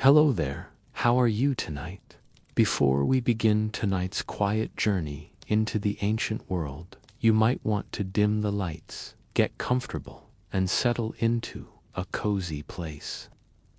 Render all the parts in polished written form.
Hello there, how are you tonight? Before we begin tonight's quiet journey into the ancient world, you might want to dim the lights, get comfortable, and settle into a cozy place.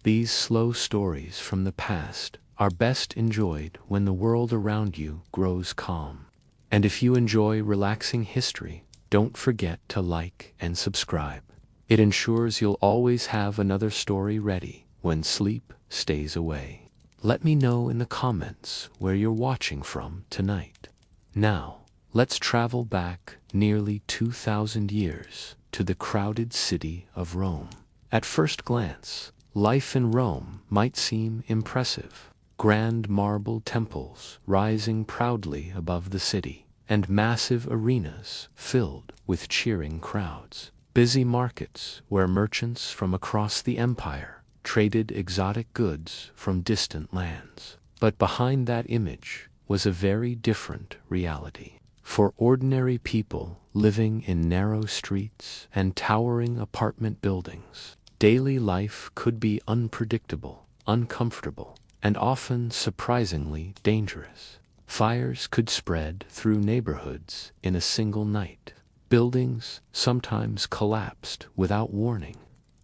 These slow stories from the past are best enjoyed when the world around you grows calm. And if you enjoy relaxing history, don't forget to like and subscribe. It ensures you'll always have another story ready when sleep stays away. Let me know in the comments where you're watching from tonight. Now, let's travel back nearly 2,000 years to the crowded city of Rome. At first glance, life in Rome might seem impressive. Grand marble temples rising proudly above the city, and massive arenas filled with cheering crowds. Busy markets where merchants from across the empire traded exotic goods from distant lands. But behind that image was a very different reality. For ordinary people living in narrow streets and towering apartment buildings, daily life could be unpredictable, uncomfortable, and often surprisingly dangerous. Fires could spread through neighborhoods in a single night. Buildings sometimes collapsed without warning.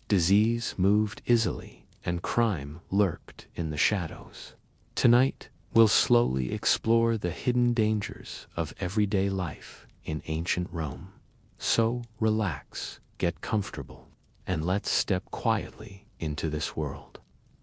Disease moved easily, and crime lurked in the shadows. Tonight, we'll slowly explore the hidden dangers of everyday life in ancient Rome. So relax, get comfortable, and let's step quietly into this world.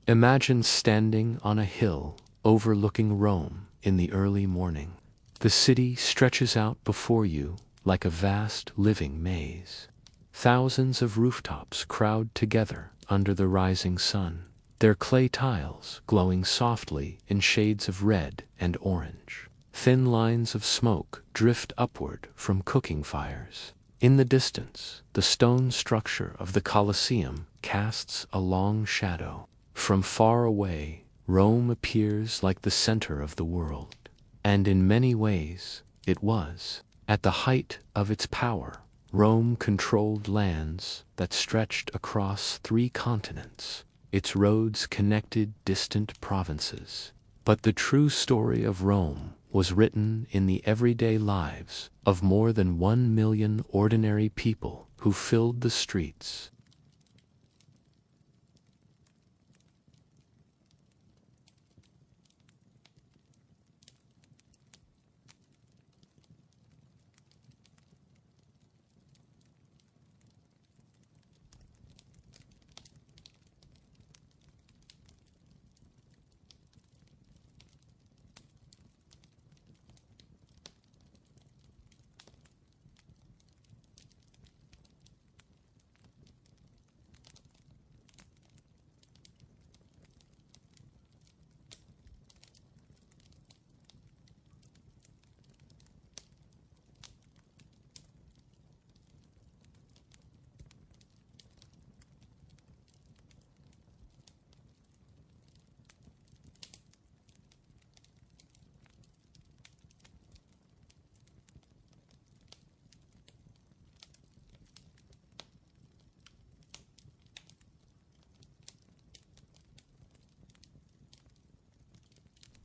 Imagine standing on a hill overlooking Rome in the early morning. The city stretches out before you like a vast living maze. Thousands of rooftops crowd together under the rising sun, their clay tiles glowing softly in shades of red and orange. Thin lines of smoke drift upward from cooking fires. In the distance, the stone structure of the Colosseum casts a long shadow. From far away, Rome appears like the center of the world. And in many ways, it was. At the height of its power, Rome controlled lands that stretched across 3 continents. Its roads connected distant provinces. But the true story of Rome was written in the everyday lives of more than 1 million ordinary people who filled the streets.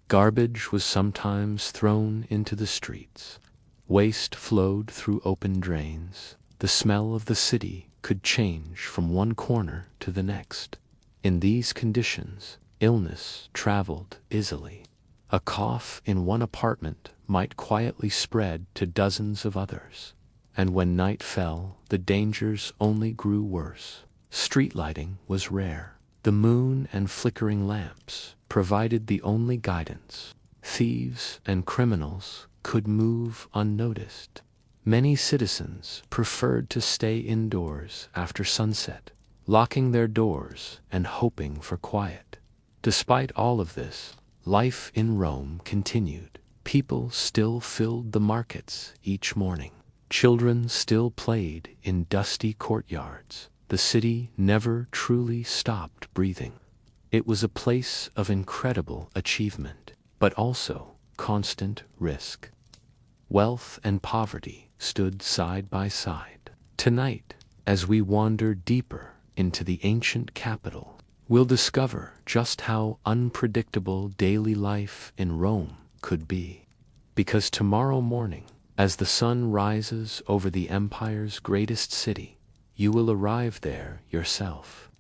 Garbage was sometimes thrown into the streets. Waste flowed through open drains. The smell of the city could change from one corner to the next. In these conditions, illness traveled easily. A cough in one apartment might quietly spread to dozens of others. And when night fell, the dangers only grew worse. Street lighting was rare. The moon and flickering lamps provided the only guidance. Thieves and criminals could move unnoticed. Many citizens preferred to stay indoors after sunset, locking their doors and hoping for quiet. Despite all of this, life in Rome continued. People still filled the markets each morning. Children still played in dusty courtyards. The city never truly stopped breathing. It was a place of incredible achievement, but also constant risk. Wealth and poverty stood side by side. Tonight, as we wander deeper into the ancient capital, We'll discover just how unpredictable daily life in Rome could be. Because tomorrow morning, as the sun rises over the empire's greatest city, you will arrive there yourself,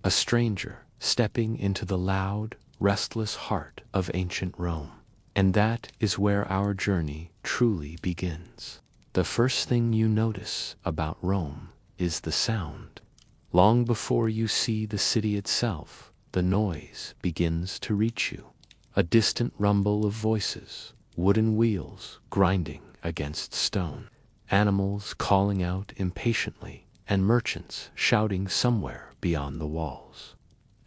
a stranger stepping into the loud, restless heart of ancient Rome. And that is where our journey truly begins. The first thing you notice about Rome is the sound. Long before you see the city itself, the noise begins to reach you. A distant rumble of voices, wooden wheels grinding against stone, animals calling out impatiently, and merchants shouting somewhere beyond the walls.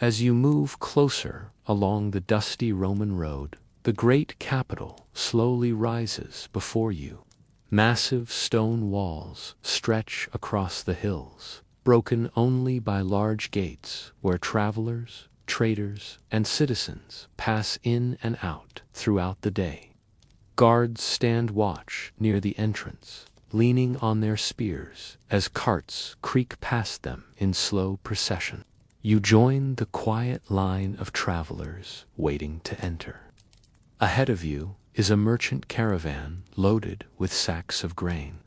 As you move closer along the dusty Roman road, the great capital slowly rises before you. Massive stone walls stretch across the hills, broken only by large gates where travelers, traders, and citizens pass in and out throughout the day. Guards stand watch near the entrance, leaning on their spears as carts creak past them in slow procession. You join the quiet line of travelers waiting to enter. Ahead of you is a merchant caravan loaded with sacks of grain.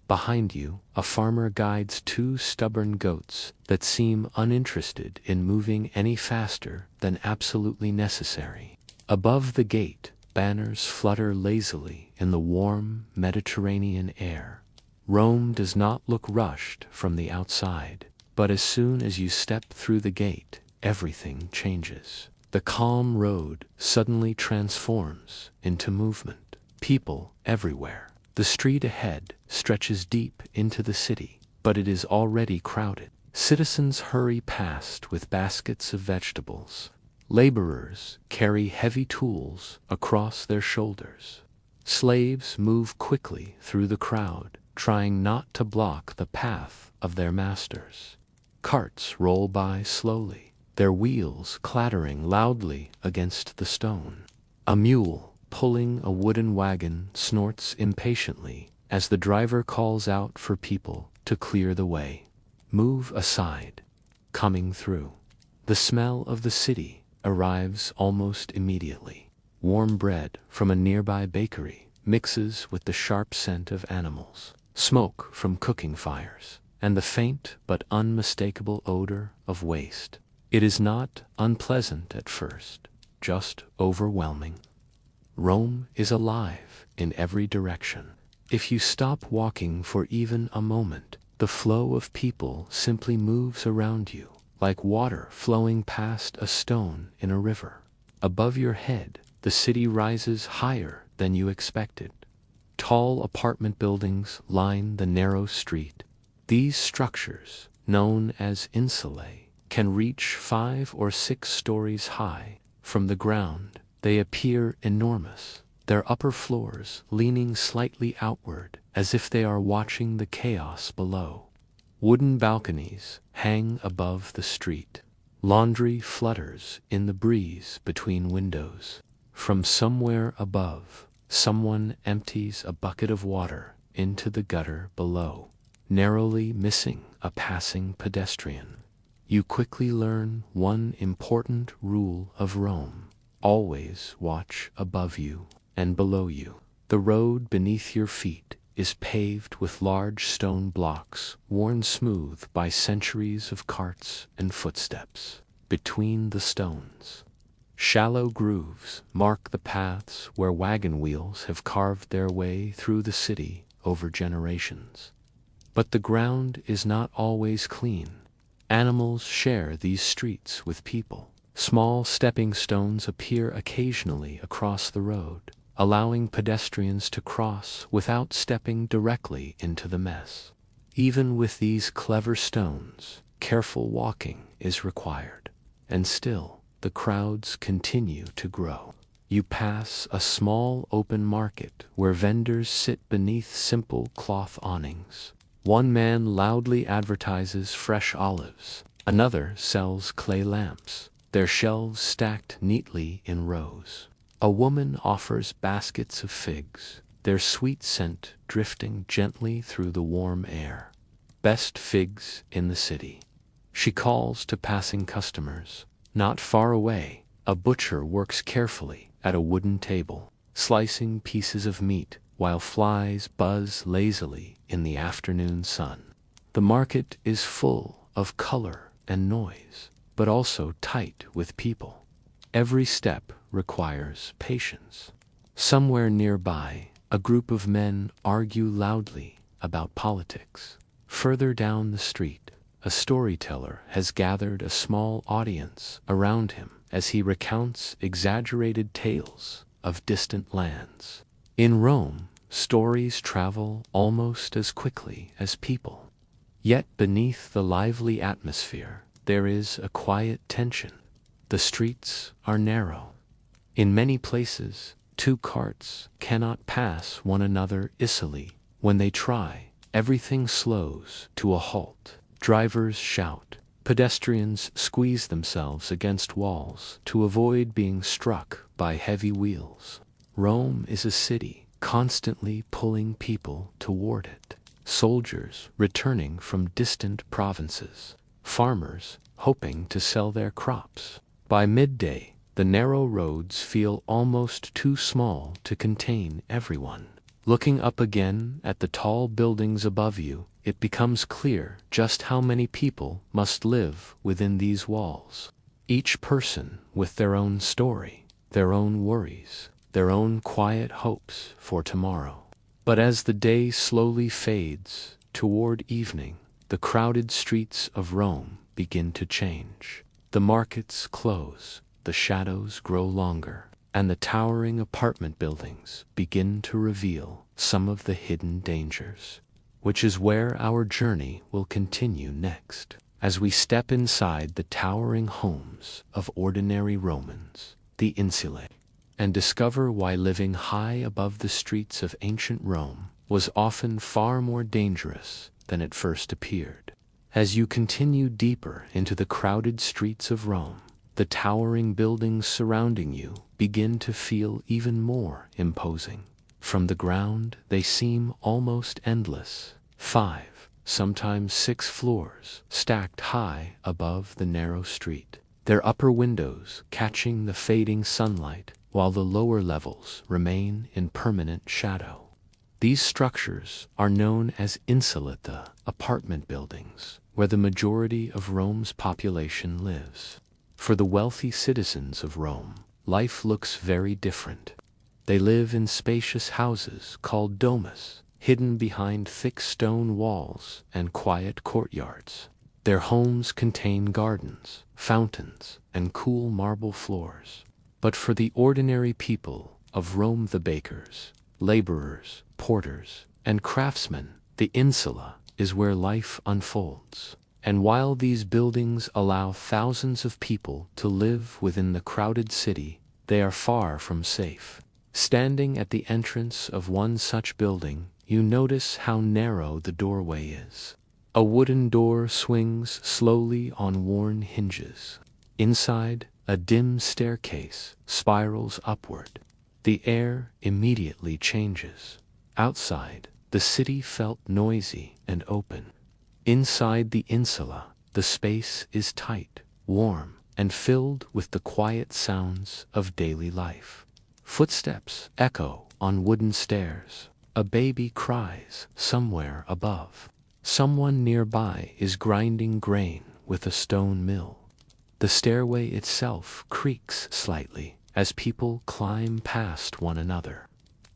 Behind you, a farmer guides two stubborn goats that seem uninterested in moving any faster than absolutely necessary. Above the gate, banners flutter lazily in the warm Mediterranean air. Rome does not look rushed from the outside, but as soon as you step through the gate, everything changes. The calm road suddenly transforms into movement. People everywhere. The street ahead stretches deep into the city, but it is already crowded. Citizens hurry past with baskets of vegetables. Laborers carry heavy tools across their shoulders. Slaves move quickly through the crowd, trying not to block the path of their masters. Carts roll by slowly, their wheels clattering loudly against the stone. A mule pulling a wooden wagon snorts impatiently as the driver calls out for people to clear the way. Move aside. Coming through. The smell of the city arrives almost immediately. Warm bread from a nearby bakery mixes with the sharp scent of animals, smoke from cooking fires, and the faint but unmistakable odor of waste. It is not unpleasant at first, just overwhelming. Rome is alive in every direction. If you stop walking for even a moment, the flow of people simply moves around you, like water flowing past a stone in a river. Above your head, the city rises higher than you expected. Tall apartment buildings line the narrow street. These structures, known as insulae, can reach 5 or 6 stories high. From the ground, they appear enormous, their upper floors leaning slightly outward as if they are watching the chaos below. Wooden balconies hang above the street. Laundry flutters in the breeze between windows. From somewhere above, someone empties a bucket of water into the gutter below, narrowly missing a passing pedestrian. You quickly learn one important rule of Rome. Always watch above you and below you. The road beneath your feet is paved with large stone blocks worn smooth by centuries of carts and footsteps. Between the stones, shallow grooves mark the paths where wagon wheels have carved their way through the city over generations. But the ground is not always clean. Animals share these streets with people. Small stepping stones appear occasionally across the road, allowing pedestrians to cross without stepping directly into the mess. Even with these clever stones, careful walking is required. And still, the crowds continue to grow. You pass a small open market where vendors sit beneath simple cloth awnings. One man loudly advertises fresh olives. Another sells clay lamps, their shelves stacked neatly in rows. A woman offers baskets of figs, their sweet scent drifting gently through the warm air. Best figs in the city. She calls to passing customers. Not far away, a butcher works carefully at a wooden table, slicing pieces of meat while flies buzz lazily in the afternoon sun. The market is full of color and noise, but also tight with people. Every step requires patience. Somewhere nearby, a group of men argue loudly about politics. Further down the street, a storyteller has gathered a small audience around him as he recounts exaggerated tales of distant lands. In Rome, stories travel almost as quickly as people. Yet beneath the lively atmosphere, there is a quiet tension. The streets are narrow. In many places, two carts cannot pass one another easily. When they try, everything slows to a halt. Drivers shout. Pedestrians squeeze themselves against walls to avoid being struck by heavy wheels. Rome is a city constantly pulling people toward it. Soldiers returning from distant provinces. Farmers hoping to sell their crops. By midday, the narrow roads feel almost too small to contain everyone. Looking up again at the tall buildings above you, it becomes clear just how many people must live within these walls. Each person with their own story, their own worries, their own quiet hopes for tomorrow. But as the day slowly fades toward evening, the crowded streets of Rome begin to change. The markets close, the shadows grow longer, and the towering apartment buildings begin to reveal some of the hidden dangers, which is where our journey will continue next, as we step inside the towering homes of ordinary Romans, the insulae, and discover why living high above the streets of ancient Rome was often far more dangerous than it first appeared. As you continue deeper into the crowded streets of Rome, the towering buildings surrounding you begin to feel even more imposing. From the ground, they seem almost endless. 5, sometimes 6 floors, stacked high above the narrow street. Their upper windows catching the fading sunlight, while the lower levels remain in permanent shadow. These structures are known as insulata, apartment buildings, where the majority of Rome's population lives. For the wealthy citizens of Rome, life looks very different. They live in spacious houses called domus, hidden behind thick stone walls and quiet courtyards. Their homes contain gardens, fountains, and cool marble floors. But for the ordinary people of Rome, the bakers, laborers, porters, and craftsmen, the insula is where life unfolds. And while these buildings allow thousands of people to live within the crowded city, they are far from safe. Standing at the entrance of one such building, you notice how narrow the doorway is. A wooden door swings slowly on worn hinges. Inside, a dim staircase spirals upward. The air immediately changes. Outside, the city felt noisy and open. Inside the insula, the space is tight, warm, and filled with the quiet sounds of daily life. Footsteps echo on wooden stairs. A baby cries somewhere above. Someone nearby is grinding grain with a stone mill. The stairway itself creaks slightly as people climb past one another.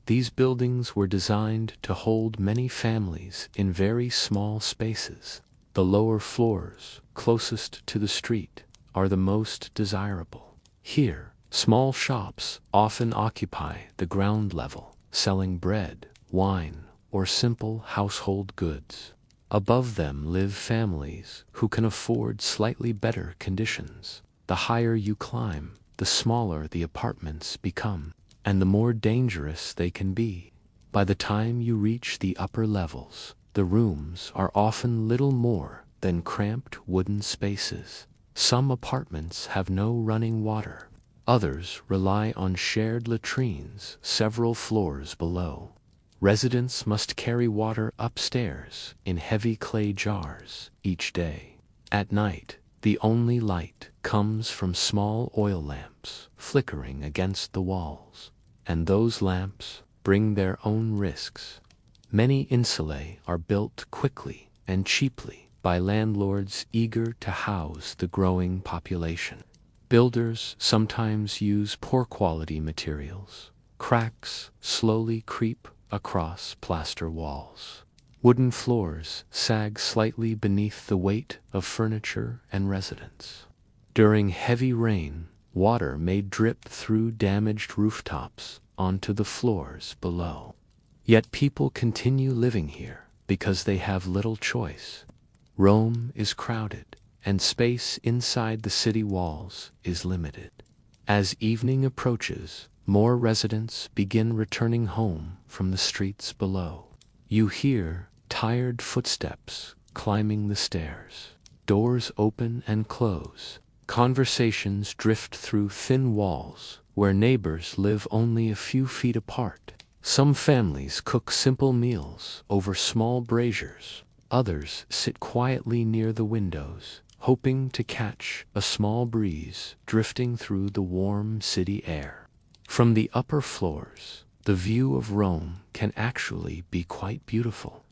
These buildings were designed to hold many families in very small spaces. The lower floors, closest to the street, are the most desirable. Here, small shops often occupy the ground level, selling bread, wine, or simple household goods. Above them live families who can afford slightly better conditions. The higher you climb, the smaller the apartments become, and the more dangerous they can be. By the time you reach the upper levels, the rooms are often little more than cramped wooden spaces. Some apartments have no running water. Others rely on shared latrines several floors below. Residents must carry water upstairs in heavy clay jars each day. At night, The only light comes from small oil lamps flickering against the walls, and those lamps bring their own risks. Many insulae are built quickly and cheaply by landlords eager to house the growing population. Builders sometimes use poor quality materials. Cracks slowly creep across plaster walls. Wooden floors sag slightly beneath the weight of furniture and residents. During heavy rain, water may drip through damaged rooftops onto the floors below. Yet people continue living here because they have little choice. Rome is crowded, and space inside the city walls is limited. As evening approaches, more residents begin returning home from the streets below. You hear tired footsteps climbing the stairs. Doors open and close. Conversations drift through thin walls where neighbors live only a few feet apart. Some families cook simple meals over small braziers. Others sit quietly near the windows, hoping to catch a small breeze drifting through the warm city air. From the upper floors, the view of Rome can actually be quite beautiful.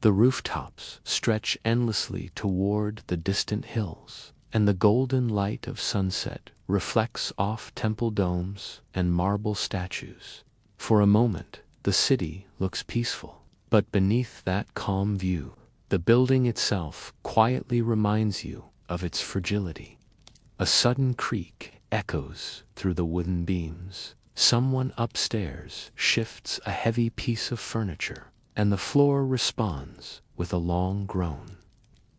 The rooftops stretch endlessly toward the distant hills, and the golden light of sunset reflects off temple domes and marble statues. For a moment, the city looks peaceful, but beneath that calm view, the building itself quietly reminds you of its fragility. A sudden creak echoes through the wooden beams. Someone upstairs shifts a heavy piece of furniture, and the floor responds with a long groan.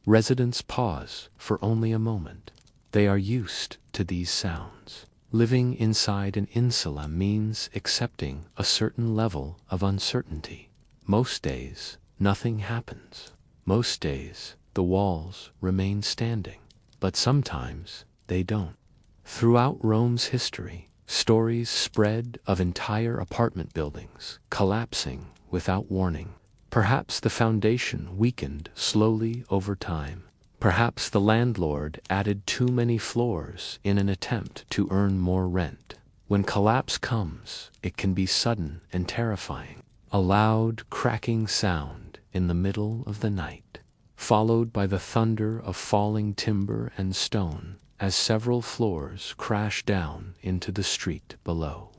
Residents pause for only a moment. They are used to these sounds. Living inside an insula means accepting a certain level of uncertainty. Most days, nothing happens. Most days, the walls remain standing. But sometimes, they don't. Throughout Rome's history, stories spread of entire apartment buildings collapsing without warning. Perhaps the foundation weakened slowly over time. Perhaps the landlord added too many floors in an attempt to earn more rent. When collapse comes, it can be sudden and terrifying. A loud, cracking sound in the middle of the night, followed by the thunder of falling timber and stone as several floors crash down into the street below.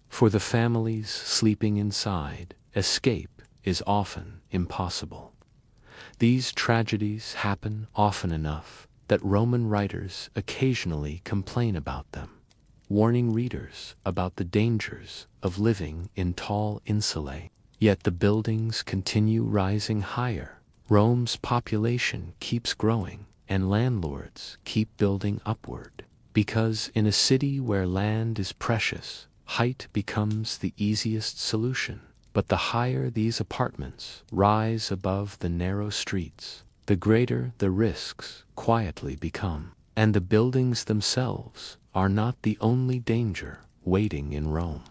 For the families sleeping inside, escape is often impossible. These tragedies happen often enough that Roman writers occasionally complain about them, warning readers about the dangers of living in tall insulae. Yet the buildings continue rising higher. Rome's population keeps growing, and landlords keep building upward. Because in a city where land is precious, height becomes the easiest solution. But the higher these apartments rise above the narrow streets, the greater the risks quietly become. And the buildings themselves are not the only danger waiting in Rome.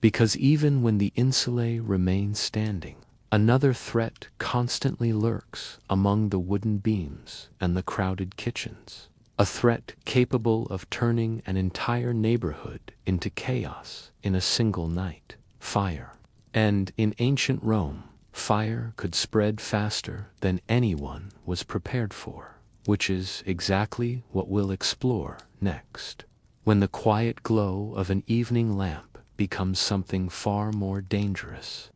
Because even when the insulae remain standing, another threat constantly lurks among the wooden beams and the crowded kitchens. A threat capable of turning an entire neighborhood into chaos in a single night: fire. And in ancient Rome, fire could spread faster than anyone was prepared for, which is exactly what we'll explore next, when the quiet glow of an evening lamp becomes something far more dangerous.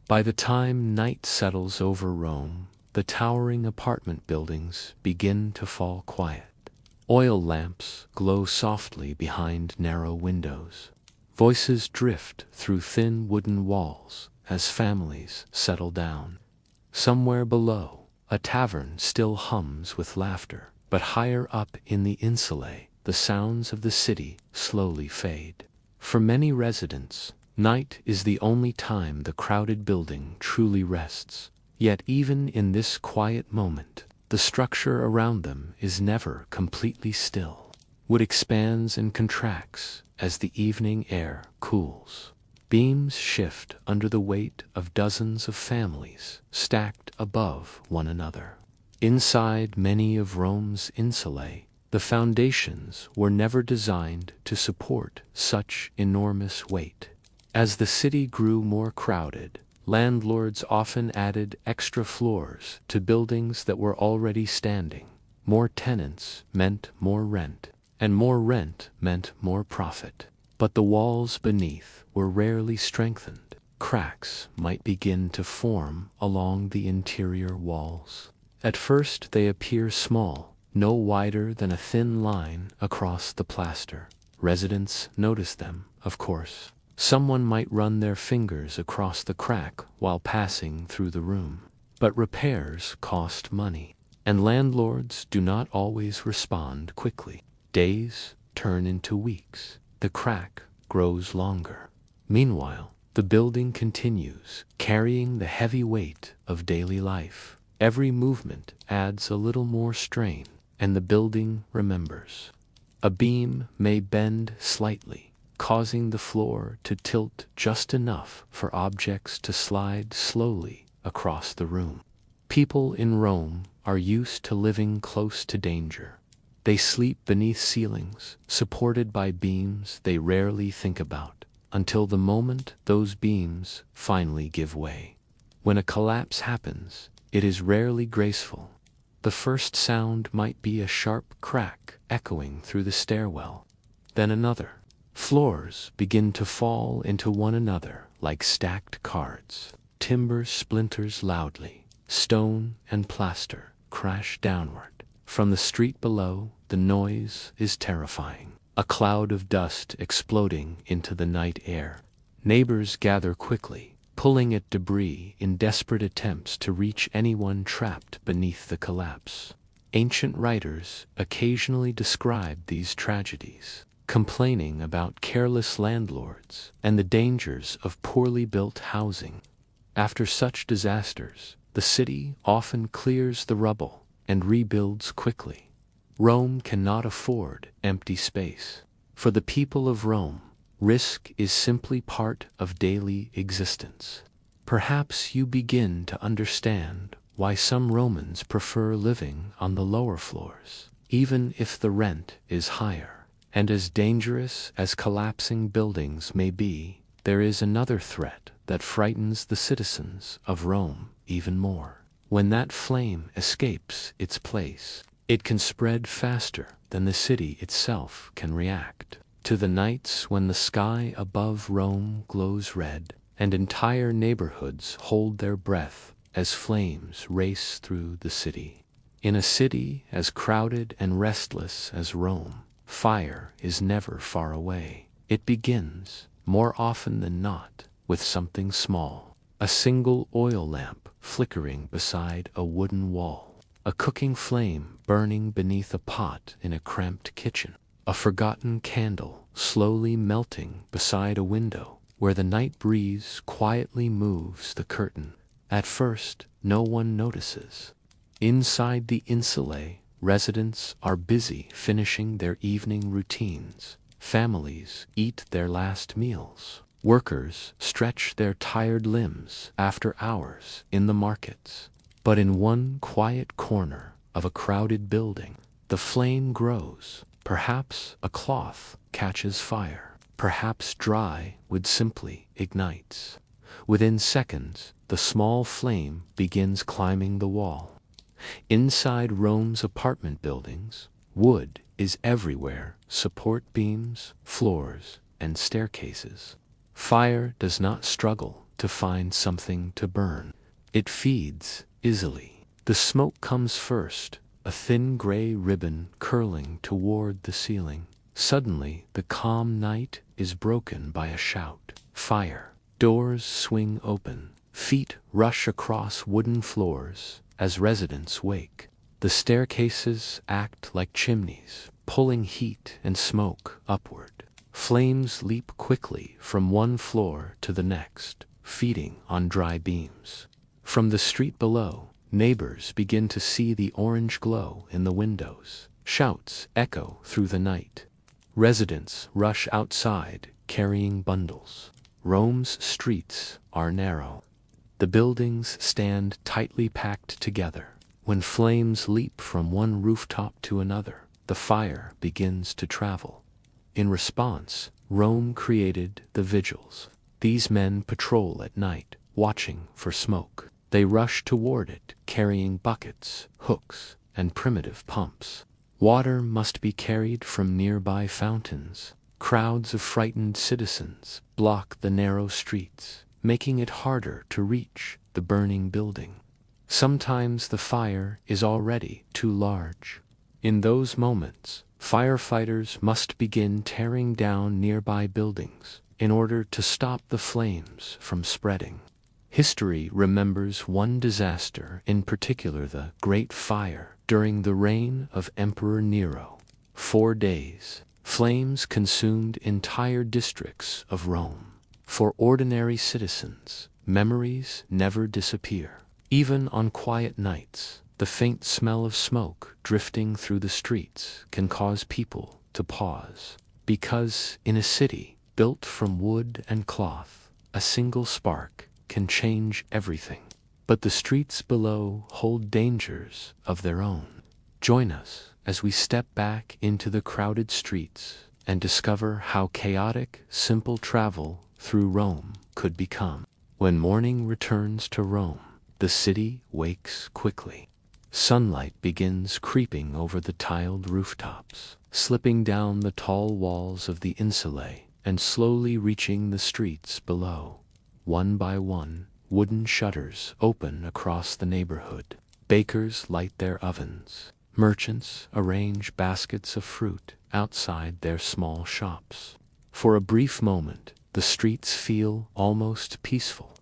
By the time night settles over Rome, the towering apartment buildings begin to fall quiet. Oil lamps glow softly behind narrow windows. Voices drift through thin wooden walls as families settle down. Somewhere below, a tavern still hums with laughter, but higher up in the insulae, the sounds of the city slowly fade. For many residents, night is the only time the crowded building truly rests. Yet even in this quiet moment, the structure around them is never completely still. Wood expands and contracts as the evening air cools. Beams shift under the weight of dozens of families stacked above one another. Inside many of Rome's insulae, The foundations were never designed to support such enormous weight. As the city grew more crowded, landlords often added extra floors to buildings that were already standing. More tenants meant more rent, and more rent meant more profit. But the walls beneath were rarely strengthened. Cracks might begin to form along the interior walls. At first they appear small, no wider than a thin line across the plaster. Residents notice them, of course. Someone might run their fingers across the crack while passing through the room. But repairs cost money, and landlords do not always respond quickly. Days turn into weeks. The crack grows longer. Meanwhile, the building continues, carrying the heavy weight of daily life. Every movement adds a little more strain, and the building remembers. A beam may bend slightly, causing the floor to tilt just enough for objects to slide slowly across the room. People in Rome are used to living close to danger. They sleep beneath ceilings, supported by beams they rarely think about, until the moment those beams finally give way. When a collapse happens, it is rarely graceful. The first sound might be a sharp crack echoing through the stairwell, then another. Floors begin to fall into one another like stacked cards. Timber splinters loudly. Stone and plaster crash downward. From the street below, the noise is terrifying. A cloud of dust exploding into the night air. Neighbors gather quickly, pulling at debris in desperate attempts to reach anyone trapped beneath the collapse. Ancient writers occasionally describe these tragedies, complaining about careless landlords and the dangers of poorly built housing. After such disasters, the city often clears the rubble and rebuilds quickly. Rome cannot afford empty space. For the people of Rome, risk is simply part of daily existence. Perhaps you begin to understand why some Romans prefer living on the lower floors, even if the rent is higher. And as dangerous as collapsing buildings may be, there is another threat that frightens the citizens of Rome even more. When that flame escapes its place, it can spread faster than the city itself can react. To the nights when the sky above Rome glows red, and entire neighborhoods hold their breath as flames race through the city. In a city as crowded and restless as Rome, fire is never far away. It begins, more often than not, with something small. A single oil lamp flickering beside a wooden wall. A cooking flame burning beneath a pot in a cramped kitchen. A forgotten candle slowly melting beside a window where the night breeze quietly moves the curtain. At first, no one notices. Inside the insulae, residents are busy finishing their evening routines. Families eat their last meals. Workers stretch their tired limbs after hours in the markets. But in one quiet corner of a crowded building, the flame grows. Perhaps a cloth catches fire. Perhaps dry wood simply ignites. Within seconds, the small flame begins climbing the wall. Inside Rome's apartment buildings, wood is everywhere: support beams, floors, and staircases. Fire does not struggle to find something to burn. It feeds easily. The smoke comes first, a thin gray ribbon curling toward the ceiling. Suddenly, the calm night is broken by a shout. Fire. Doors swing open. Feet rush across wooden floors as residents wake. The staircases act like chimneys, pulling heat and smoke upward. Flames leap quickly from one floor to the next, feeding on dry beams. From the street below, neighbors begin to see the orange glow in the windows. Shouts echo through the night. Residents rush outside, carrying bundles. Rome's streets are narrow. The buildings stand tightly packed together. When flames leap from one rooftop to another, the fire begins to travel. In response, Rome created the vigils. These men patrol at night, watching for smoke. They rush toward it, carrying buckets, hooks, and primitive pumps. Water must be carried from nearby fountains. Crowds of frightened citizens block the narrow streets, making it harder to reach the burning building. Sometimes the fire is already too large. In those moments, firefighters must begin tearing down nearby buildings in order to stop the flames from spreading. History remembers one disaster in particular, the Great Fire during the reign of Emperor Nero. 4 days, flames consumed entire districts of Rome. For ordinary citizens, memories never disappear. Even on quiet nights, the faint smell of smoke drifting through the streets can cause people to pause. Because in a city built from wood and cloth, a single spark can change everything. But the streets below hold dangers of their own. Join us as we step back into the crowded streets and discover how chaotic, simple travel through Rome could become. When morning returns to Rome, the city wakes quickly. Sunlight begins creeping over the tiled rooftops, slipping down the tall walls of the insulae and slowly reaching the streets below. One by one, wooden shutters open across the neighborhood. Bakers light their ovens. Merchants arrange baskets of fruit outside their small shops. For a brief moment, the streets feel almost peaceful.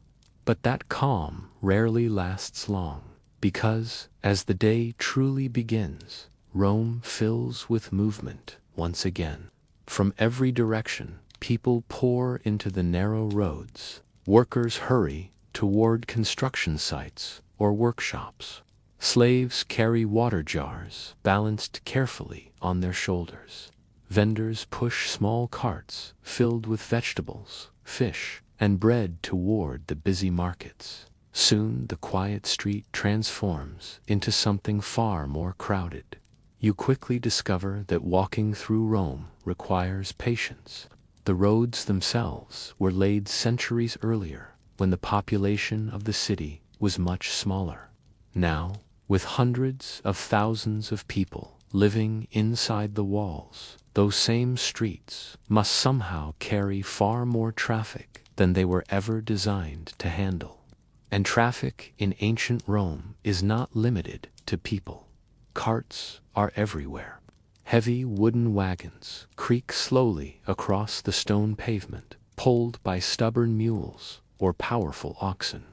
But that calm rarely lasts long, because as the day truly begins, Rome fills with movement once again. From every direction, people pour into the narrow roads. Workers hurry toward construction sites or workshops. Slaves carry water jars balanced carefully on their shoulders. Vendors push small carts filled with vegetables, fish, and bread toward the busy markets. Soon the quiet street transforms into something far more crowded. You quickly discover that walking through Rome requires patience. The roads themselves were laid centuries earlier, when the population of the city was much smaller. Now, with hundreds of thousands of people living inside the walls, those same streets must somehow carry far more traffic than they were ever designed to handle. And traffic in ancient Rome is not limited to people. Carts are everywhere. Heavy wooden wagons creak slowly across the stone pavement, pulled by stubborn mules or powerful oxen.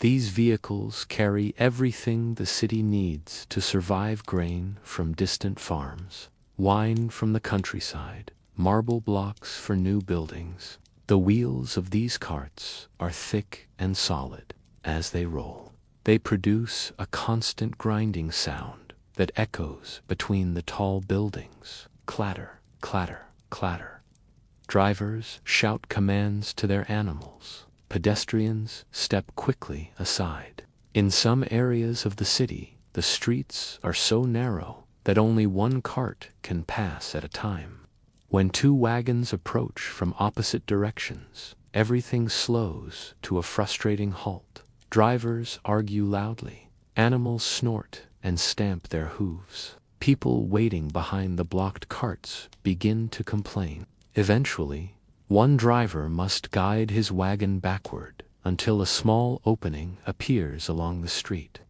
These vehicles carry everything the city needs to survive: grain from distant farms, wine from the countryside, marble blocks for new buildings. The wheels of these carts are thick and solid. As they roll, they produce a constant grinding sound that echoes between the tall buildings. Clatter, clatter, clatter. Drivers shout commands to their animals. Pedestrians step quickly aside. In some areas of the city, the streets are so narrow that only one cart can pass at a time. When 2 wagons approach from opposite directions, everything slows to a frustrating halt. Drivers argue loudly. Animals snort and stamp their hooves. People waiting behind the blocked carts begin to complain. Eventually, one driver must guide his wagon backward until a small opening appears along the street.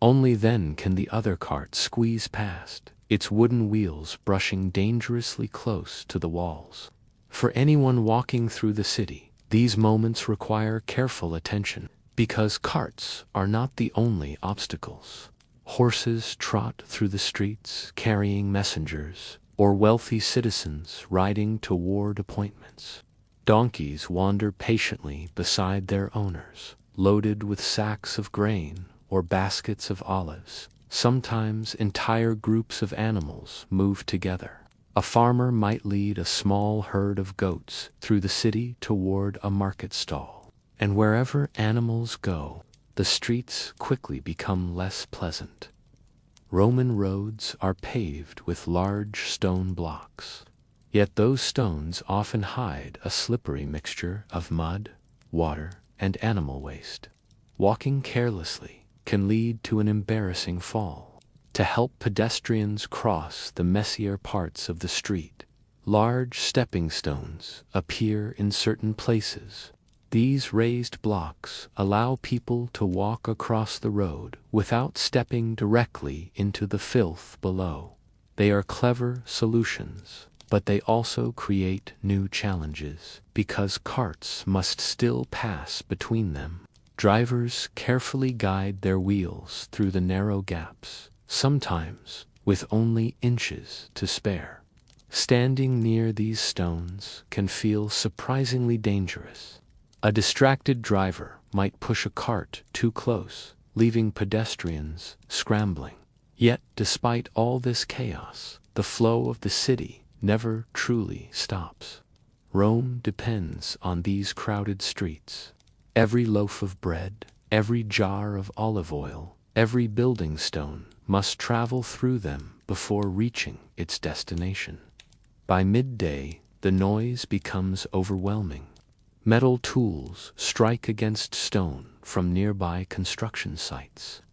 Only then can the other cart squeeze past, its wooden wheels brushing dangerously close to the walls. For anyone walking through the city, these moments require careful attention, because carts are not the only obstacles. Horses trot through the streets carrying messengers, or wealthy citizens riding toward appointments. Donkeys wander patiently beside their owners, loaded with sacks of grain or baskets of olives. Sometimes entire groups of animals move together. A farmer might lead a small herd of goats through the city toward a market stall. And wherever animals go, the streets quickly become less pleasant. Roman roads are paved with large stone blocks. Yet those stones often hide a slippery mixture of mud, water, and animal waste. Walking carelessly can lead to an embarrassing fall. To help pedestrians cross the messier parts of the street, large stepping stones appear in certain places. These raised blocks allow people to walk across the road without stepping directly into the filth below. They are clever solutions, but they also create new challenges because carts must still pass between them. Drivers carefully guide their wheels through the narrow gaps, sometimes with only inches to spare. Standing near these stones can feel surprisingly dangerous. A distracted driver might push a cart too close, leaving pedestrians scrambling. Yet, despite all this chaos, the flow of the city never truly stops. Rome depends on these crowded streets. Every loaf of bread, every jar of olive oil, every building stone must travel through them before reaching its destination. By midday, the noise becomes overwhelming. Metal tools strike against stone from nearby construction sites.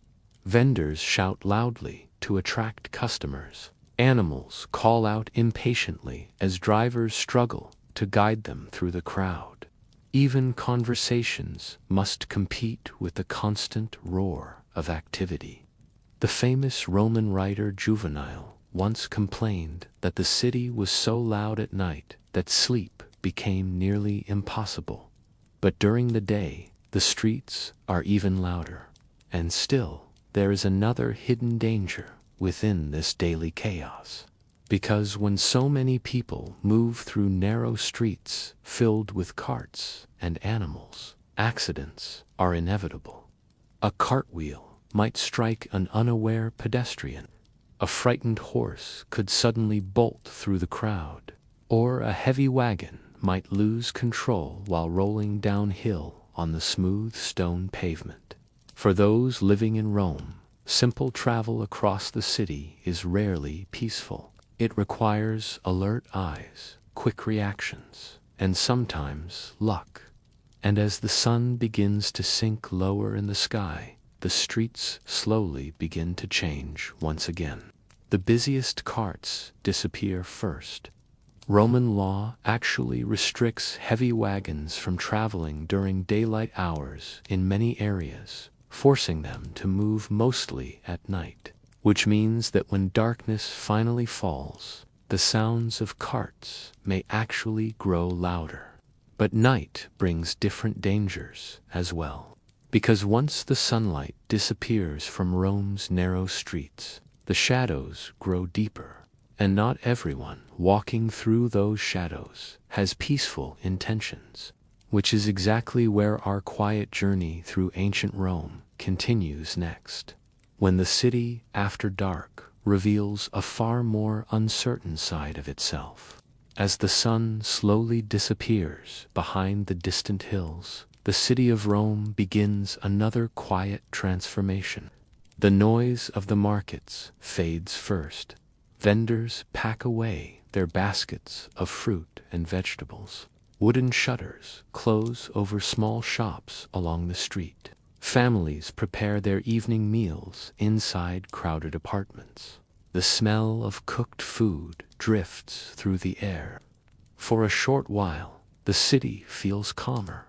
Vendors shout loudly to attract customers. Animals call out impatiently as drivers struggle to guide them through the crowd. Even conversations must compete with the constant roar of activity. The famous Roman writer Juvenal once complained that the city was so loud at night that sleep became nearly impossible. But during the day, the streets are even louder. And still, there is another hidden danger within this daily chaos. Because when so many people move through narrow streets filled with carts and animals, accidents are inevitable. A cartwheel might strike an unaware pedestrian. A frightened horse could suddenly bolt through the crowd, or a heavy wagon might lose control while rolling downhill on the smooth stone pavement. For those living in Rome, simple travel across the city is rarely peaceful. It requires alert eyes, quick reactions, and sometimes luck. And as the sun begins to sink lower in the sky, the streets slowly begin to change once again. The busiest carts disappear first. Roman law actually restricts heavy wagons from traveling during daylight hours in many areas, forcing them to move mostly at night, which means that when darkness finally falls, the sounds of carts may actually grow louder. But night brings different dangers as well, because once the sunlight disappears from Rome's narrow streets, the shadows grow deeper. And not everyone walking through those shadows has peaceful intentions, which is exactly where our quiet journey through ancient Rome continues next. When the city, after dark, reveals a far more uncertain side of itself. As the sun slowly disappears behind the distant hills, the city of Rome begins another quiet transformation. The noise of the markets fades first. Vendors pack away their baskets of fruit and vegetables. Wooden shutters close over small shops along the street. Families prepare their evening meals inside crowded apartments. The smell of cooked food drifts through the air. For a short while, the city feels calmer.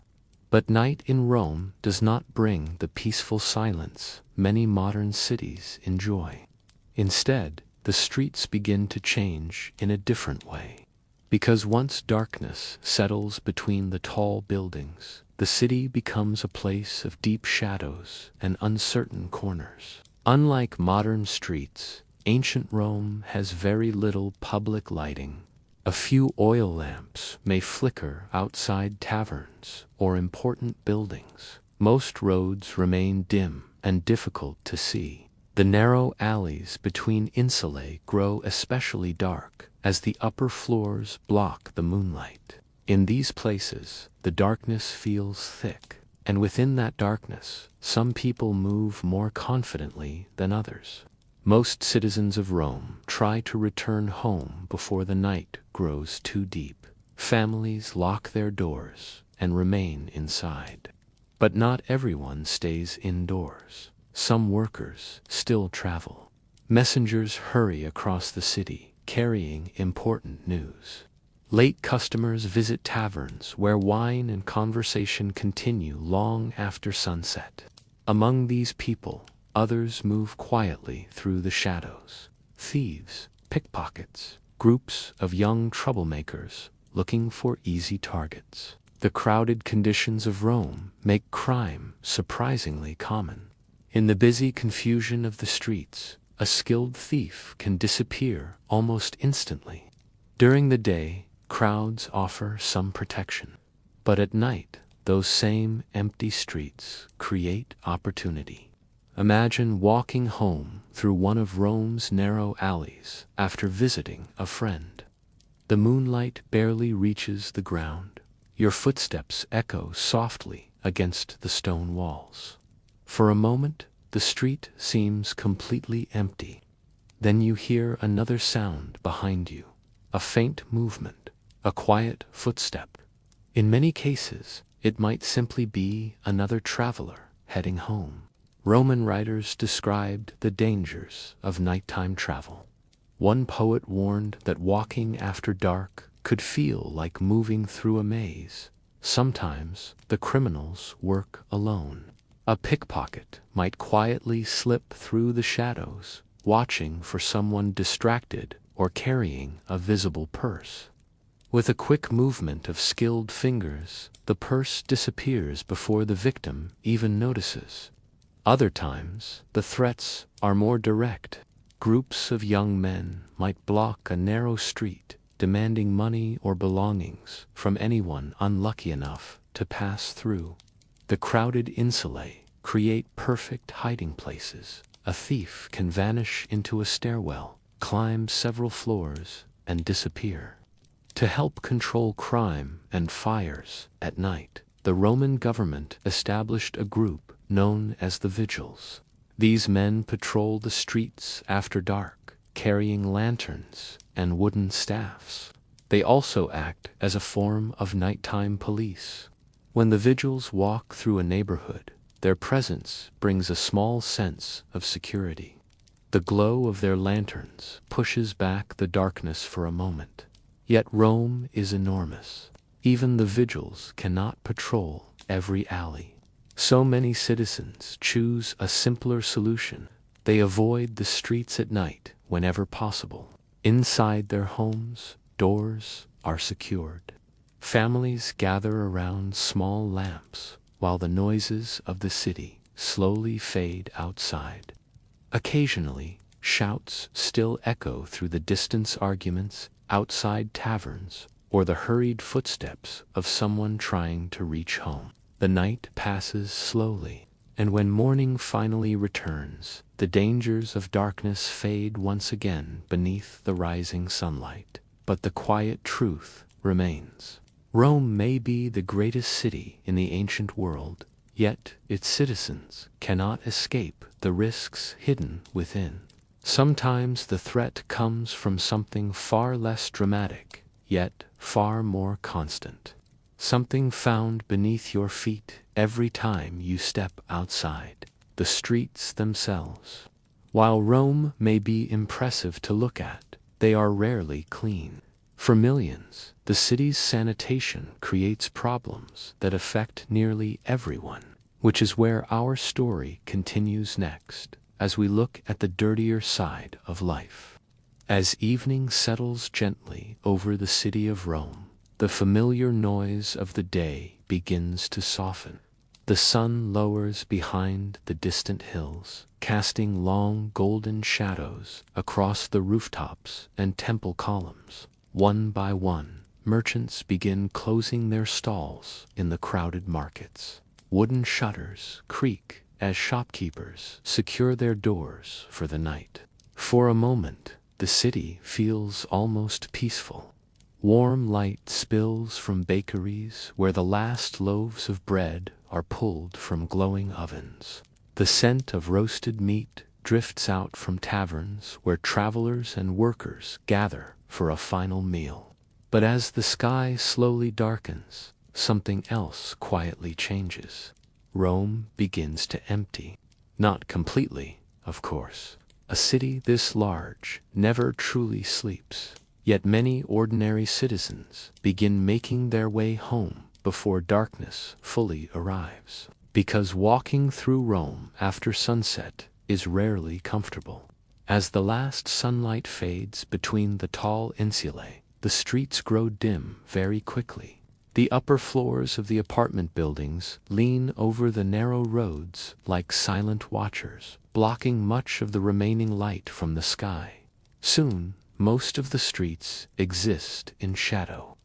But night in Rome does not bring the peaceful silence many modern cities enjoy. Instead, the streets begin to change in a different way. Because once darkness settles between the tall buildings, the city becomes a place of deep shadows and uncertain corners. Unlike modern streets, ancient Rome has very little public lighting. A few oil lamps may flicker outside taverns or important buildings. Most roads remain dim and difficult to see. The narrow alleys between insulae grow especially dark as the upper floors block the moonlight. In these places, the darkness feels thick, and within that darkness, some people move more confidently than others. Most citizens of Rome try to return home before the night grows too deep. Families lock their doors and remain inside. But not everyone stays indoors. Some workers still travel. Messengers hurry across the city, carrying important news. Late customers visit taverns where wine and conversation continue long after sunset. Among these people, others move quietly through the shadows. Thieves, pickpockets, groups of young troublemakers looking for easy targets. The crowded conditions of Rome make crime surprisingly common. In the busy confusion of the streets, a skilled thief can disappear almost instantly. During the day, crowds offer some protection. But at night, those same empty streets create opportunity. Imagine walking home through one of Rome's narrow alleys after visiting a friend. The moonlight barely reaches the ground. Your footsteps echo softly against the stone walls. For a moment, the street seems completely empty. Then you hear another sound behind you, a faint movement, a quiet footstep. In many cases, it might simply be another traveler heading home. Roman writers described the dangers of nighttime travel. One poet warned that walking after dark could feel like moving through a maze. Sometimes the criminals work alone. A pickpocket might quietly slip through the shadows, watching for someone distracted or carrying a visible purse. With a quick movement of skilled fingers, the purse disappears before the victim even notices. Other times, the threats are more direct. Groups of young men might block a narrow street, demanding money or belongings from anyone unlucky enough to pass through. The crowded insulae create perfect hiding places. A thief can vanish into a stairwell, climb several floors, and disappear. To help control crime and fires at night, the Roman government established a group known as the Vigils. These men patrol the streets after dark, carrying lanterns and wooden staffs. They also act as a form of nighttime police. When the Vigils walk through a neighborhood, their presence brings a small sense of security. The glow of their lanterns pushes back the darkness for a moment. Yet Rome is enormous. Even the Vigils cannot patrol every alley. So many citizens choose a simpler solution. They avoid the streets at night whenever possible. Inside their homes, doors are secured. Families gather around small lamps while the noises of the city slowly fade outside. Occasionally, shouts still echo through the distant arguments outside taverns or the hurried footsteps of someone trying to reach home. The night passes slowly, and when morning finally returns, the dangers of darkness fade once again beneath the rising sunlight. But the quiet truth remains. Rome may be the greatest city in the ancient world, yet its citizens cannot escape the risks hidden within. Sometimes the threat comes from something far less dramatic, yet far more constant. Something found beneath your feet every time you step outside. The streets themselves. While Rome may be impressive to look at, they are rarely clean. For millions, the city's sanitation creates problems that affect nearly everyone, which is where our story continues next, as we look at the dirtier side of life. As evening settles gently over the city of Rome, the familiar noise of the day begins to soften. The sun lowers behind the distant hills, casting long golden shadows across the rooftops and temple columns. One by one, merchants begin closing their stalls in the crowded markets. Wooden shutters creak as shopkeepers secure their doors for the night. For a moment, the city feels almost peaceful. Warm light spills from bakeries where the last loaves of bread are pulled from glowing ovens. The scent of roasted meat drifts out from taverns where travelers and workers gather for a final meal. But as the sky slowly darkens, something else quietly changes. Rome begins to empty. Not completely, of course. A city this large never truly sleeps. Yet many ordinary citizens begin making their way home before darkness fully arrives. Because walking through Rome after sunset is rarely comfortable. As the last sunlight fades between the tall insulae, the streets grow dim very quickly. The upper floors of the apartment buildings lean over the narrow roads like silent watchers, blocking much of the remaining light from the sky. Soon, most of the streets exist in shadow.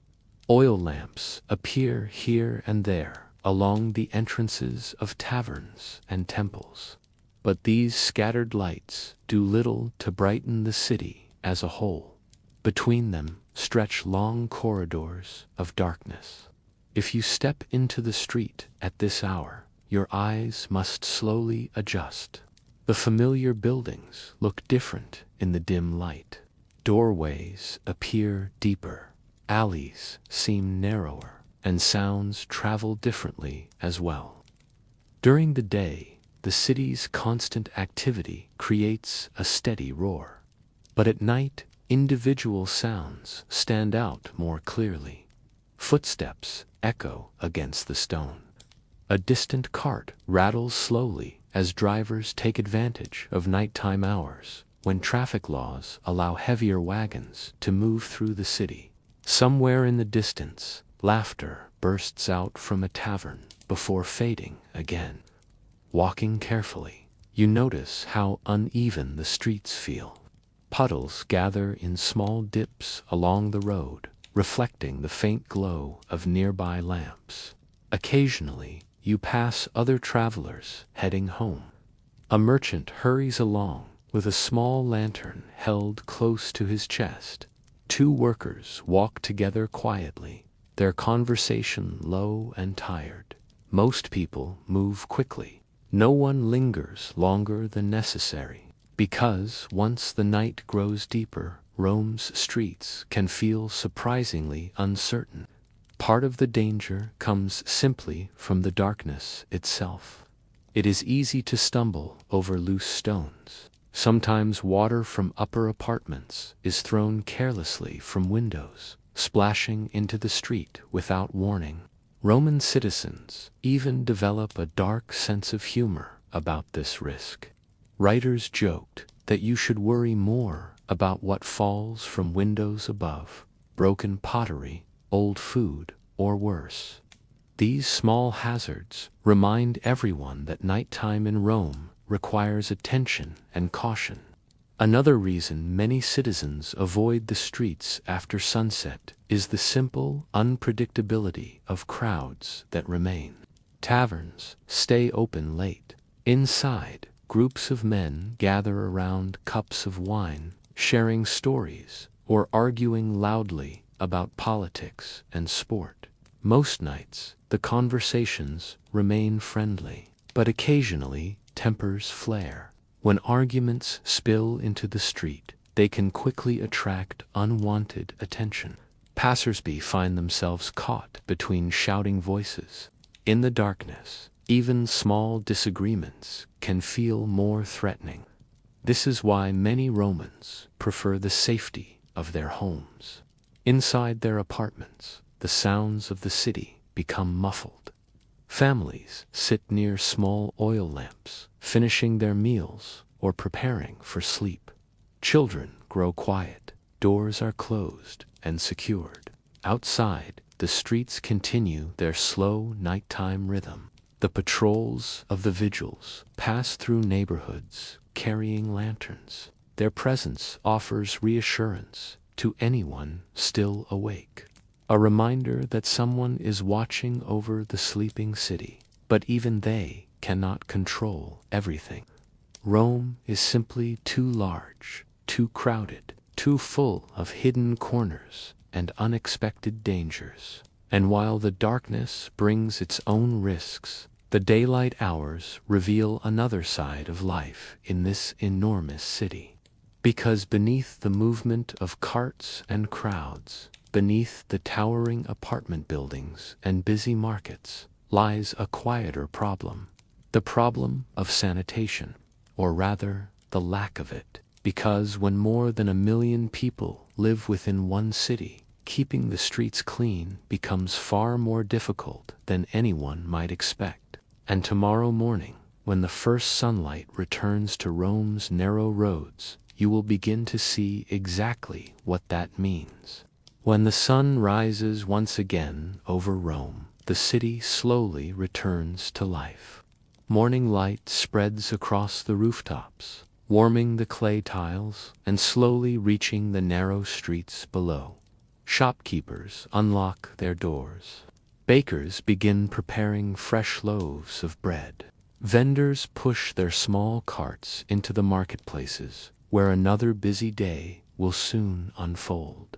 Oil lamps appear here and there along the entrances of taverns and temples. But these scattered lights do little to brighten the city as a whole. Between them stretch long corridors of darkness. If you step into the street at this hour, your eyes must slowly adjust. The familiar buildings look different in the dim light. Doorways appear deeper, alleys seem narrower, and sounds travel differently as well. During the day, the city's constant activity creates a steady roar. But at night, individual sounds stand out more clearly. Footsteps echo against the stone. A distant cart rattles slowly as drivers take advantage of nighttime hours, when traffic laws allow heavier wagons to move through the city. Somewhere in the distance, laughter bursts out from a tavern before fading again. Walking carefully, you notice how uneven the streets feel. Puddles gather in small dips along the road, reflecting the faint glow of nearby lamps. Occasionally, you pass other travelers heading home. A merchant hurries along with a small lantern held close to his chest. Two workers walk together quietly, their conversation low and tired. Most people move quickly. No one lingers longer than necessary, because once the night grows deeper, Rome's streets can feel surprisingly uncertain. Part of the danger comes simply from the darkness itself. It is easy to stumble over loose stones. Sometimes water from upper apartments is thrown carelessly from windows, splashing into the street without warning. Roman citizens even develop a dark sense of humor about this risk. Writers joked that you should worry more about what falls from windows above, broken pottery, old food, or worse. These small hazards remind everyone that nighttime in Rome requires attention and caution. Another reason many citizens avoid the streets after sunset is the simple unpredictability of crowds that remain. Taverns stay open late. Inside, groups of men gather around cups of wine, sharing stories or arguing loudly about politics and sport. Most nights, the conversations remain friendly, but occasionally tempers flare. When arguments spill into the street, they can quickly attract unwanted attention. Passersby find themselves caught between shouting voices. In the darkness, even small disagreements can feel more threatening. This is why many Romans prefer the safety of their homes. Inside their apartments, the sounds of the city become muffled. Families sit near small oil lamps, finishing their meals or preparing for sleep. Children grow quiet, doors are closed and secured. Outside, the streets continue their slow nighttime rhythm. The patrols of the vigils pass through neighborhoods carrying lanterns. Their presence offers reassurance to anyone still awake. A reminder that someone is watching over the sleeping city, but even they cannot control everything. Rome is simply too large, too crowded, too full of hidden corners and unexpected dangers. And while the darkness brings its own risks, The daylight hours reveal another side of life in this enormous city. Because beneath the movement of carts and crowds, beneath the towering apartment buildings and busy markets, lies a quieter problem. The problem of sanitation, or rather, the lack of it. Because when more than 1 million people live within one city, keeping the streets clean becomes far more difficult than anyone might expect. And tomorrow morning, when the first sunlight returns to Rome's narrow roads, you will begin to see exactly what that means. When the sun rises once again over Rome, the city slowly returns to life. Morning light spreads across the rooftops, warming the clay tiles and slowly reaching the narrow streets below. Shopkeepers unlock their doors. Bakers begin preparing fresh loaves of bread. Vendors push their small carts into the marketplaces, where another busy day will soon unfold.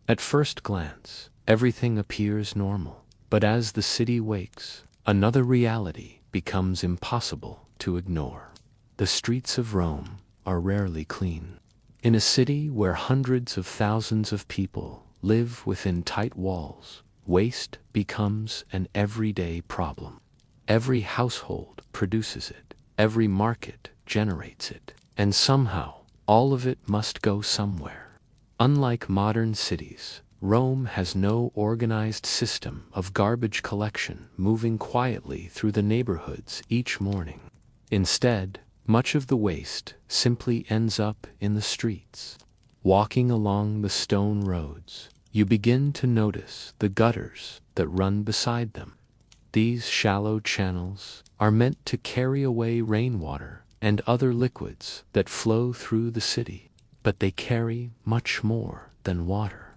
At first glance, everything appears normal, but as the city wakes, another reality becomes impossible to ignore. The streets of Rome are rarely clean. In a city where hundreds of thousands of people live within tight walls, waste becomes an everyday problem. Every household produces it, every market generates it, and somehow all of it must go somewhere. Unlike modern cities, Rome has no organized system of garbage collection moving quietly through the neighborhoods each morning. Instead, much of the waste simply ends up in the streets. Walking along the stone roads, you begin to notice the gutters that run beside them. These shallow channels are meant to carry away rainwater and other liquids that flow through the city, but they carry much more than water.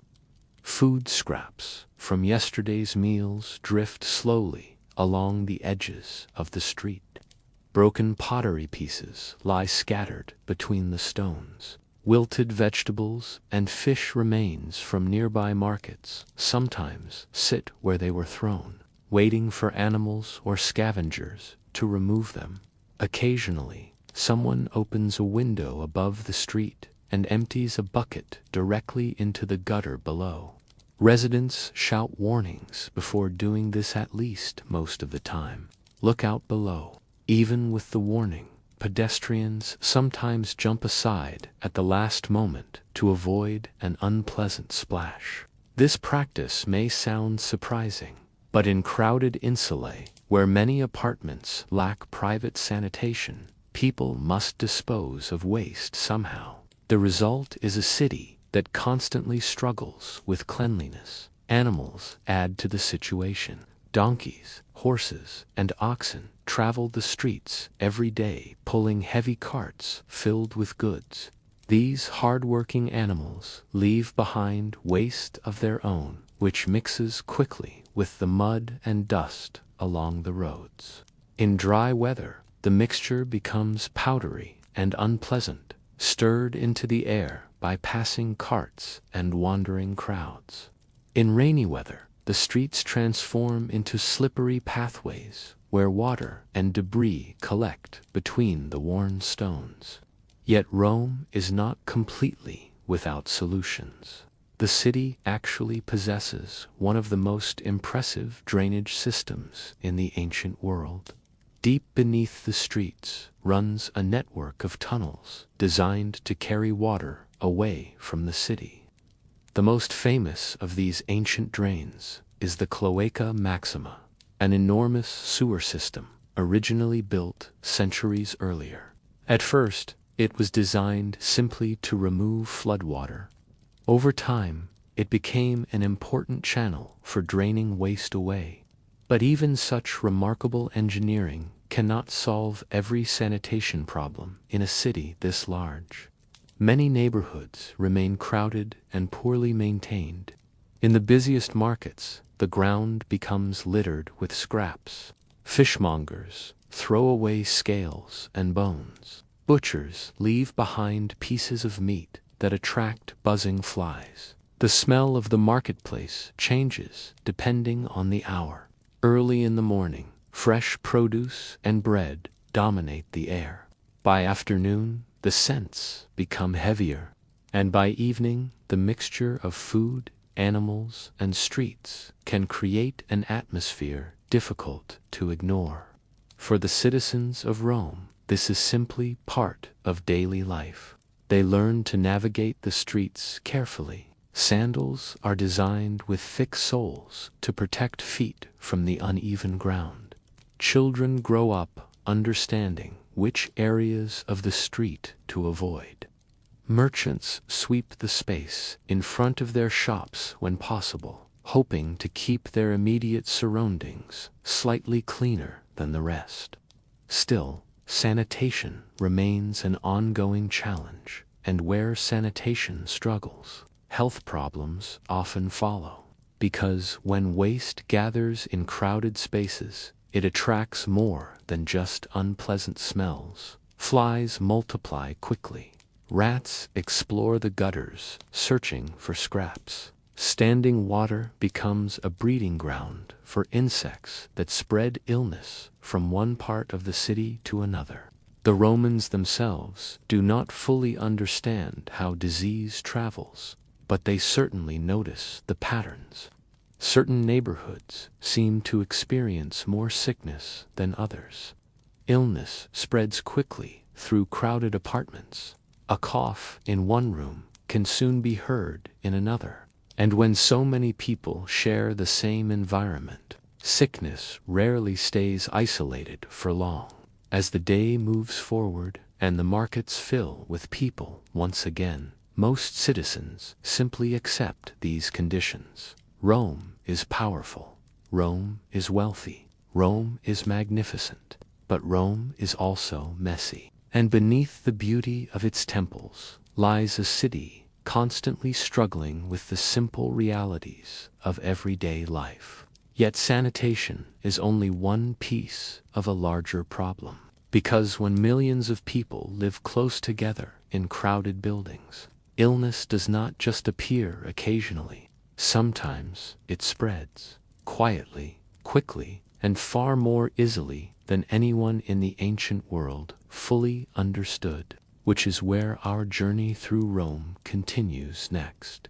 Food scraps from yesterday's meals drift slowly along the edges of the street. Broken pottery pieces lie scattered between the stones. Wilted vegetables and fish remains from nearby markets sometimes sit where they were thrown, waiting for animals or scavengers to remove them. Occasionally, someone opens a window above the street and empties a bucket directly into the gutter below. Residents shout warnings before doing this at least most of the time. Look out below. Even with the warning, pedestrians sometimes jump aside at the last moment to avoid an unpleasant splash. This practice may sound surprising, but in crowded insulae, where many apartments lack private sanitation, people must dispose of waste somehow. The result is a city that constantly struggles with cleanliness. Animals add to the situation. Donkeys, horses, and oxen travel the streets every day pulling heavy carts filled with goods. These hard-working animals leave behind waste of their own, which mixes quickly with the mud and dust along the roads. In dry weather, the mixture becomes powdery and unpleasant, stirred into the air by passing carts and wandering crowds. In rainy weather, the streets transform into slippery pathways where water and debris collect between the worn stones. Yet Rome is not completely without solutions. The city actually possesses one of the most impressive drainage systems in the ancient world. Deep beneath the streets runs a network of tunnels designed to carry water away from the city. The most famous of these ancient drains is the Cloaca Maxima, an enormous sewer system originally built centuries earlier. At first, it was designed simply to remove floodwater. Over time, it became an important channel for draining waste away. But even such remarkable engineering cannot solve every sanitation problem in a city this large. Many neighborhoods remain crowded and poorly maintained. In the busiest markets, the ground becomes littered with scraps. Fishmongers throw away scales and bones. Butchers leave behind pieces of meat that attract buzzing flies. The smell of the marketplace changes depending on the hour. Early in the morning, Fresh produce and bread dominate the air. By afternoon, the scents become heavier, and by evening, the mixture of food, animals, and streets can create an atmosphere difficult to ignore. For the citizens of Rome, this is simply part of daily life. They learn to navigate the streets carefully. Sandals are designed with thick soles to protect feet from the uneven ground. Children grow up understanding which areas of the street to avoid. Merchants sweep the space in front of their shops when possible, hoping to keep their immediate surroundings slightly cleaner than the rest. Still, sanitation remains an ongoing challenge, and where sanitation struggles, health problems often follow. Because when waste gathers in crowded spaces, it attracts more than just unpleasant smells. Flies multiply quickly. Rats explore the gutters, searching for scraps. Standing water becomes a breeding ground for insects that spread illness from one part of the city to another. The Romans themselves do not fully understand how disease travels, but they certainly notice the patterns. Certain neighborhoods seem to experience more sickness than others. Illness spreads quickly through crowded apartments. A cough in one room can soon be heard in another. And when so many people share the same environment, sickness rarely stays isolated for long. As the day moves forward and the markets fill with people once again, most citizens simply accept these conditions. Rome is powerful. Rome is wealthy. Rome is magnificent. But Rome is also messy. And beneath the beauty of its temples lies a city constantly struggling with the simple realities of everyday life. Yet sanitation is only one piece of a larger problem. Because when millions of people live close together in crowded buildings, illness does not just appear occasionally. Sometimes it spreads quietly, quickly, and far more easily than anyone in the ancient world fully understood, which is where our journey through Rome continues next.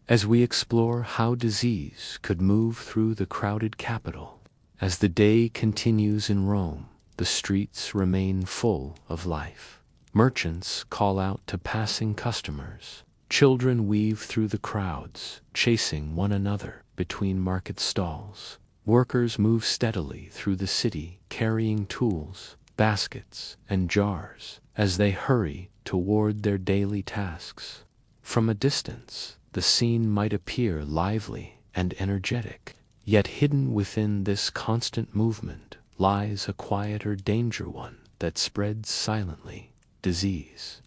As we explore how disease could move through the crowded capital, as the day continues in Rome, the streets remain full of life. Merchants call out to passing customers. Children weave through the crowds, chasing one another between market stalls. Workers move steadily through the city, carrying tools, baskets, and jars as they hurry toward their daily tasks. From a distance, the scene might appear lively and energetic, yet hidden within this constant movement lies a quieter danger one that spreads silently: disease.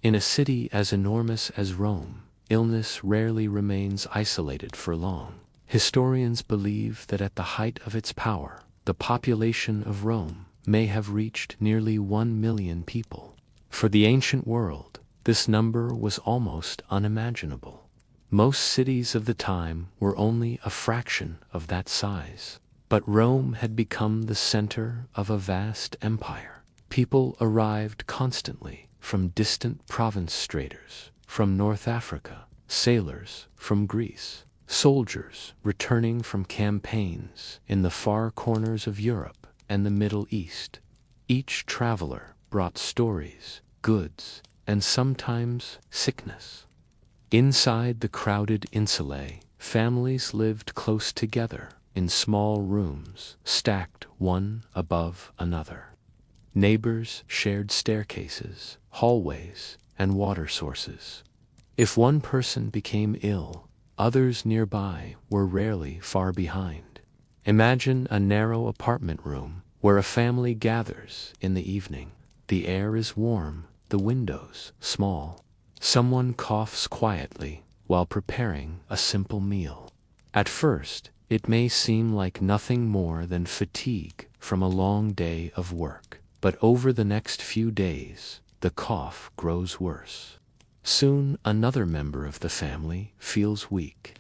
In a city as enormous as Rome, illness rarely remains isolated for long. Historians believe that at the height of its power, the population of Rome may have reached nearly 1 million people. For the ancient world, this number was almost unimaginable. Most cities of the time were only a fraction of that size. But Rome had become the center of a vast empire. People arrived constantly from distant province traders, from North Africa, sailors from Greece, soldiers returning from campaigns in the far corners of Europe and the Middle East. Each traveler brought stories, goods, and sometimes sickness. Inside the crowded insulae, families lived close together in small rooms stacked one above another. Neighbors shared staircases, hallways, and water sources. If one person became ill, others nearby were rarely far behind. Imagine a narrow apartment room where a family gathers in the evening. The air is warm, the windows small. Someone coughs quietly while preparing a simple meal. At first, it may seem like nothing more than fatigue from a long day of work, but over the next few days, the cough grows worse. Soon another member of the family feels weak.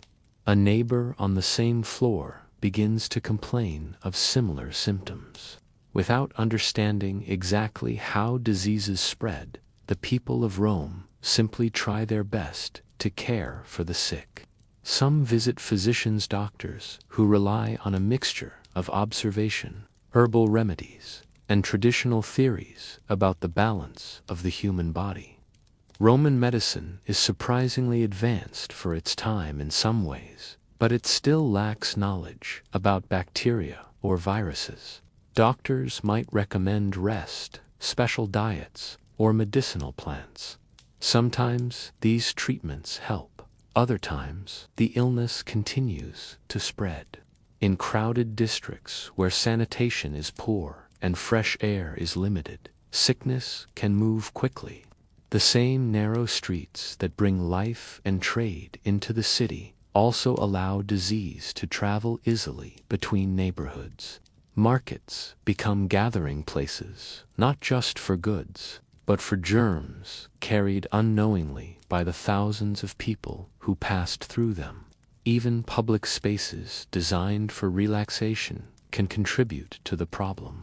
A neighbor on the same floor begins to complain of similar symptoms. Without understanding exactly how diseases spread, the people of Rome simply try their best to care for the sick. Some visit doctors who rely on a mixture of observation, herbal remedies, and traditional theories about the balance of the human body. Roman medicine is surprisingly advanced for its time in some ways, but it still lacks knowledge about bacteria or viruses. Doctors might recommend rest, special diets, or medicinal plants. Sometimes these treatments help. Other times, the illness continues to spread. In crowded districts where sanitation is poor and fresh air is limited, sickness can move quickly. The same narrow streets that bring life and trade into the city also allow disease to travel easily between neighborhoods. Markets become gathering places, not just for goods, but for germs carried unknowingly by the thousands of people who passed through them. Even public spaces designed for relaxation can contribute to the problem.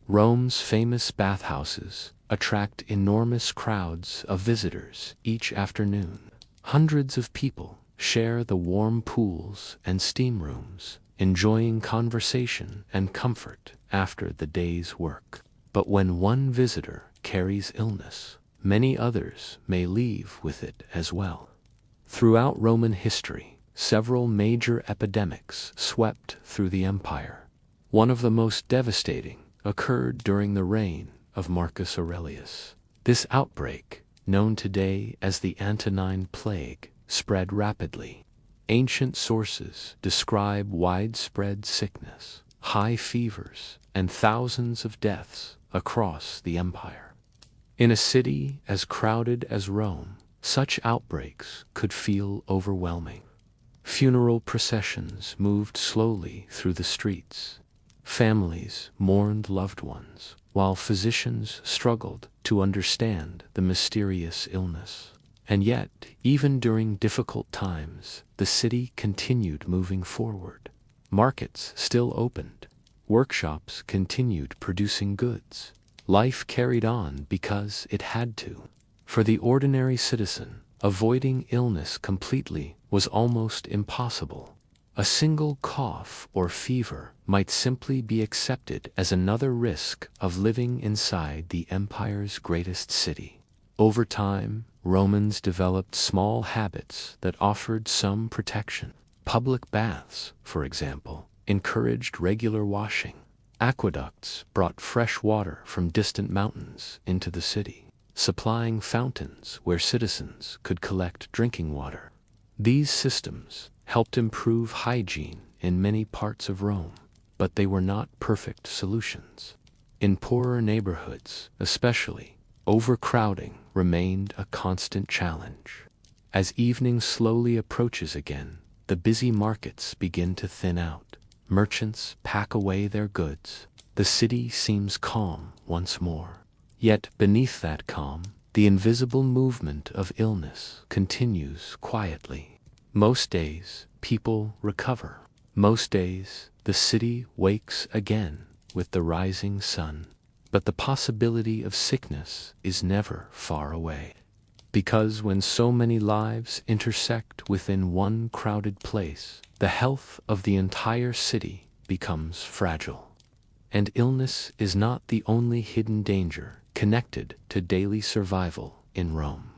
Rome's famous bathhouses attract enormous crowds of visitors each afternoon. Hundreds of people share the warm pools and steam rooms, enjoying conversation and comfort after the day's work. But when one visitor carries illness, many others may leave with it as well. Throughout Roman history, several major epidemics swept through the empire. One of the most devastating occurred during the reign of Marcus Aurelius. This outbreak, known today as the Antonine Plague, spread rapidly. Ancient sources describe widespread sickness, high fevers, and thousands of deaths across the empire. In a city as crowded as Rome, such outbreaks could feel overwhelming. Funeral processions moved slowly through the streets. Families mourned loved ones, while physicians struggled to understand the mysterious illness. And yet, even during difficult times, the city continued moving forward. Markets still opened. Workshops continued producing goods. Life carried on because it had to. For the ordinary citizen, avoiding illness completely was almost impossible. A single cough or fever might simply be accepted as another risk of living inside the empire's greatest city. Over time, Romans developed small habits that offered some protection. Public baths, for example, encouraged regular washing. Aqueducts brought fresh water from distant mountains into the city, supplying fountains where citizens could collect drinking water. These systems helped improve hygiene in many parts of Rome, but they were not perfect solutions. In poorer neighborhoods, especially, overcrowding remained a constant challenge. As evening slowly approaches again, the busy markets begin to thin out. Merchants pack away their goods. The city seems calm once more. Yet beneath that calm, the invisible movement of illness continues quietly. Most days, people recover. Most days, the city wakes again with the rising sun. But the possibility of sickness is never far away. Because when so many lives intersect within one crowded place, the health of the entire city becomes fragile. And illness is not the only hidden danger connected to daily survival in Rome.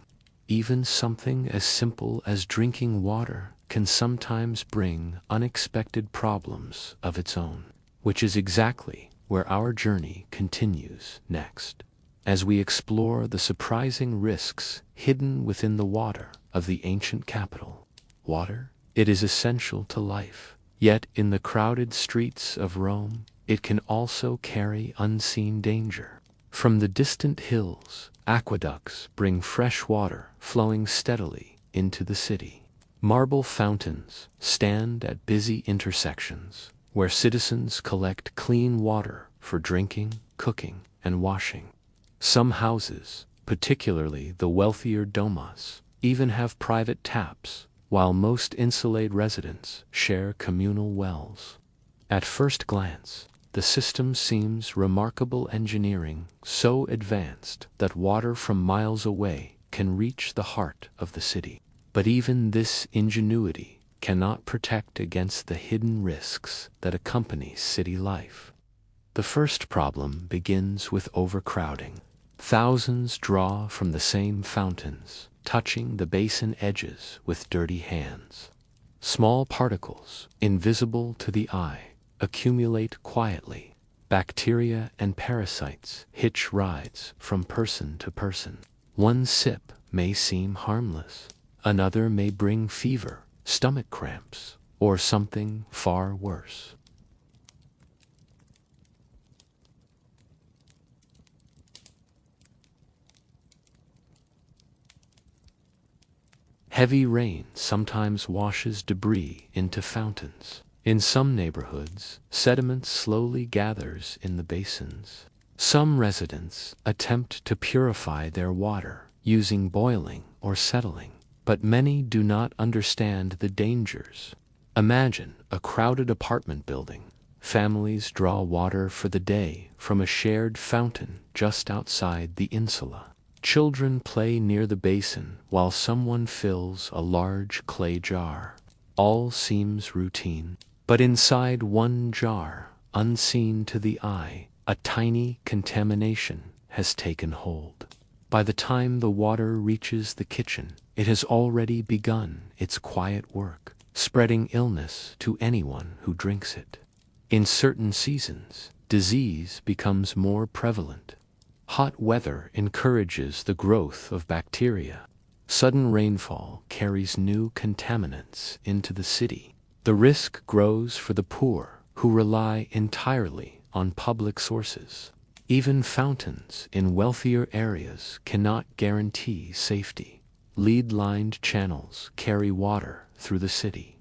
Even something as simple as drinking water can sometimes bring unexpected problems of its own, which is exactly where our journey continues next, as we explore the surprising risks hidden within the water of the ancient capital. Water, it is essential to life, yet in the crowded streets of Rome, it can also carry unseen danger. From the distant hills, aqueducts bring fresh water flowing steadily into the city. Marble fountains stand at busy intersections, where citizens collect clean water for drinking, cooking, and washing. Some houses, particularly the wealthier domas, even have private taps, while most insulated residents share communal wells. At first glance, the system seems remarkable engineering so advanced that water from miles away can reach the heart of the city. But even this ingenuity cannot protect against the hidden risks that accompany city life. The first problem begins with overcrowding. Thousands draw from the same fountains, touching the basin edges with dirty hands. Small particles, invisible to the eye, accumulate quietly. Bacteria and parasites hitch rides from person to person. One sip may seem harmless. Another may bring fever, stomach cramps, or something far worse. Heavy rain sometimes washes debris into fountains. In some neighborhoods, sediment slowly gathers in the basins. Some residents attempt to purify their water using boiling or settling, but many do not understand the dangers. Imagine a crowded apartment building. Families draw water for the day from a shared fountain just outside the insula. Children play near the basin while someone fills a large clay jar. All seems routine, but inside one jar, unseen to the eye, a tiny contamination has taken hold. By the time the water reaches the kitchen, it has already begun its quiet work, spreading illness to anyone who drinks it. In certain seasons, disease becomes more prevalent. Hot weather encourages the growth of bacteria. Sudden rainfall carries new contaminants into the city. The risk grows for the poor, who rely entirely on public sources. Even fountains in wealthier areas cannot guarantee safety. Lead-lined channels carry water through the city.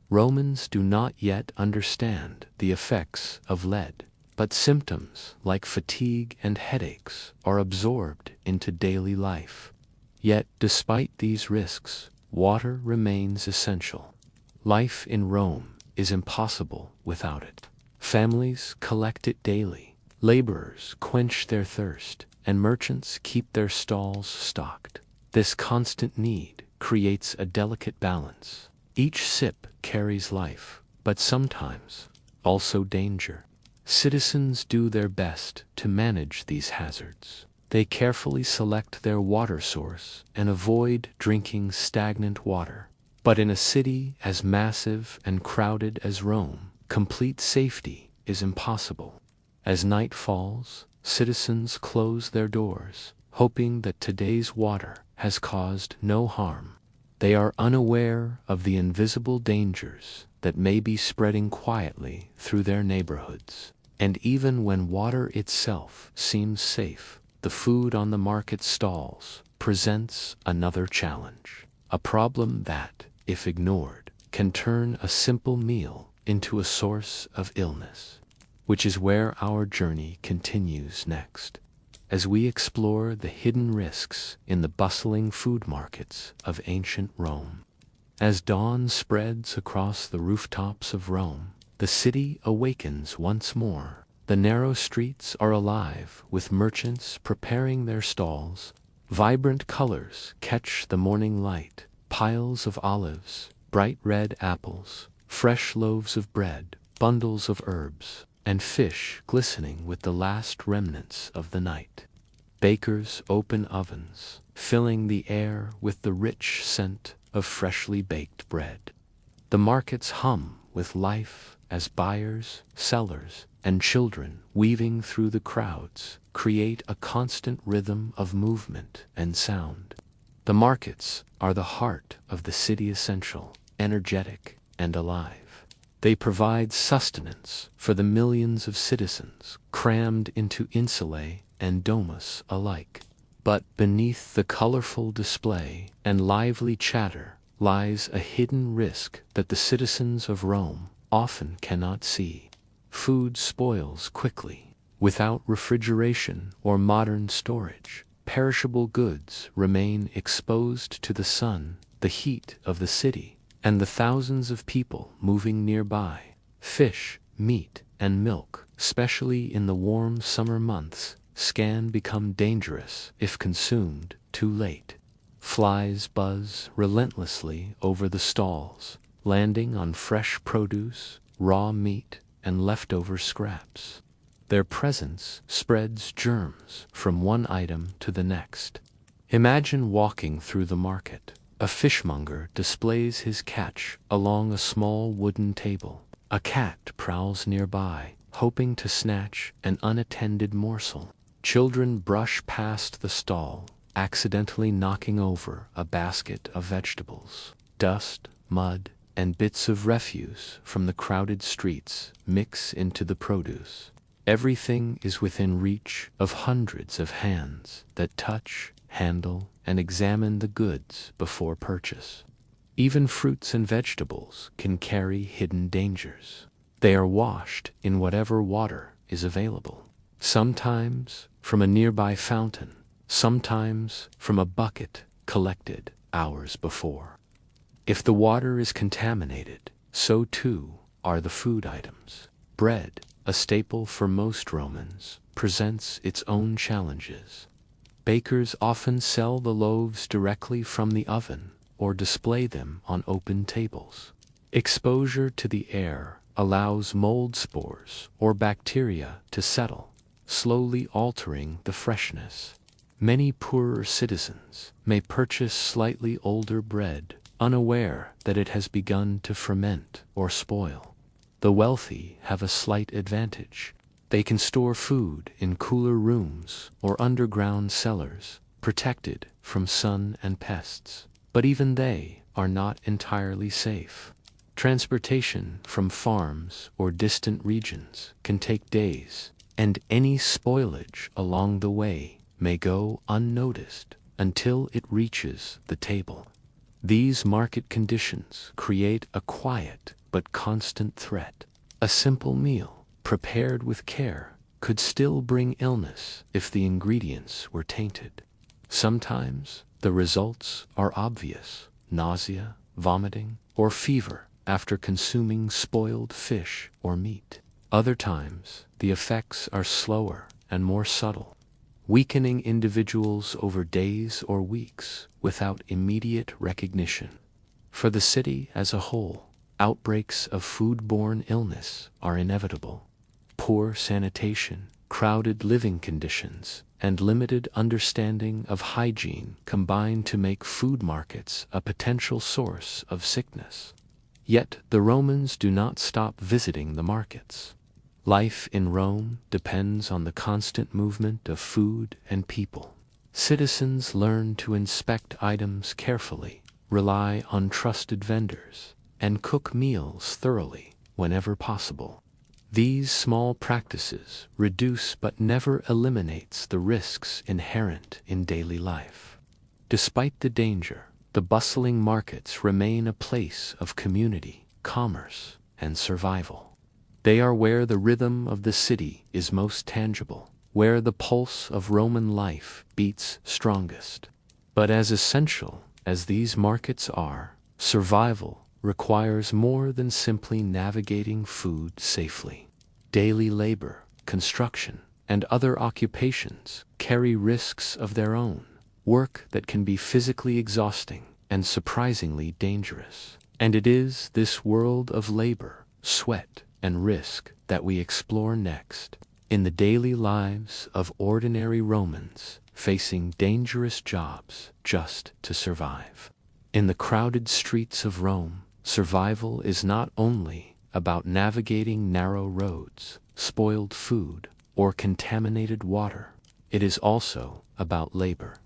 Romans do not yet understand the effects of lead, but symptoms like fatigue and headaches are absorbed into daily life. Yet, despite these risks, water remains essential. Life in Rome is impossible without it. Families collect it daily, laborers quench their thirst, and merchants keep their stalls stocked. This constant need creates a delicate balance. Each sip carries life, but sometimes also danger. Citizens do their best to manage these hazards. They carefully select their water source and avoid drinking stagnant water. But in a city as massive and crowded as Rome, complete safety is impossible. As night falls, citizens close their doors, hoping that today's water has caused no harm. They are unaware of the invisible dangers that may be spreading quietly through their neighborhoods. And even when water itself seems safe, the food on the market stalls presents another challenge. A problem that, if ignored, can turn a simple meal into a source of illness. Which is where our journey continues next, as we explore the hidden risks in the bustling food markets of ancient Rome. As dawn spreads across the rooftops of Rome, the city awakens once more. The narrow streets are alive with merchants preparing their stalls. Vibrant colors catch the morning light, piles of olives, bright red apples, fresh loaves of bread, bundles of herbs, and fish glistening with the last remnants of the night. Bakers open ovens, filling the air with the rich scent of freshly baked bread. The markets hum with life as buyers, sellers, and children weaving through the crowds create a constant rhythm of movement and sound. The markets are the heart of the city, essential, energetic, and alive. They provide sustenance for the millions of citizens crammed into insulae and domus alike. But beneath the colorful display and lively chatter lies a hidden risk that the citizens of Rome often cannot see. Food spoils quickly. Without refrigeration or modern storage, perishable goods remain exposed to the sun, the heat of the city, and the thousands of people moving nearby. Fish, meat, and milk, especially in the warm summer months, can become dangerous if consumed too late. Flies buzz relentlessly over the stalls, landing on fresh produce, raw meat, and leftover scraps. Their presence spreads germs from one item to the next. Imagine walking through the market. A fishmonger displays his catch along a small wooden table. A cat prowls nearby, hoping to snatch an unattended morsel. Children brush past the stall, accidentally knocking over a basket of vegetables. Dust, mud, and bits of refuse from the crowded streets mix into the produce. Everything is within reach of hundreds of hands that touch, handle, and examine the goods before purchase. Even fruits and vegetables can carry hidden dangers. They are washed in whatever water is available, sometimes from a nearby fountain, sometimes from a bucket collected hours before. If the water is contaminated, so too are the food items. Bread, a staple for most Romans, presents its own challenges. Bakers often sell the loaves directly from the oven or display them on open tables. Exposure to the air allows mold spores or bacteria to settle, slowly altering the freshness. Many poorer citizens may purchase slightly older bread, unaware that it has begun to ferment or spoil. The wealthy have a slight advantage. They can store food in cooler rooms or underground cellars, protected from sun and pests. But even they are not entirely safe. Transportation from farms or distant regions can take days, and any spoilage along the way may go unnoticed until it reaches the table. These market conditions create a quiet but constant threat. A simple meal, prepared with care, could still bring illness if the ingredients were tainted. Sometimes the results are obvious: nausea, vomiting, or fever after consuming spoiled fish or meat. Other times, the effects are slower and more subtle, weakening individuals over days or weeks without immediate recognition. For the city as a whole, outbreaks of foodborne illness are inevitable. Poor sanitation, crowded living conditions, and limited understanding of hygiene combine to make food markets a potential source of sickness. Yet the Romans do not stop visiting the markets. Life in Rome depends on the constant movement of food and people. Citizens learn to inspect items carefully, rely on trusted vendors, and cook meals thoroughly whenever possible. These small practices reduce but never eliminates the risks inherent in daily life. Despite the danger, the bustling markets remain a place of community, commerce, and survival. They are where the rhythm of the city is most tangible, where the pulse of Roman life beats strongest. But as essential as these markets are, survival requires more than simply navigating food safely. Daily labor, construction, and other occupations carry risks of their own, work that can be physically exhausting and surprisingly dangerous. And it is this world of labor, sweat, and risk that we explore next, in the daily lives of ordinary Romans facing dangerous jobs just to survive. In the crowded streets of Rome, survival is not only about navigating narrow roads, spoiled food, or contaminated water. It is also about labor.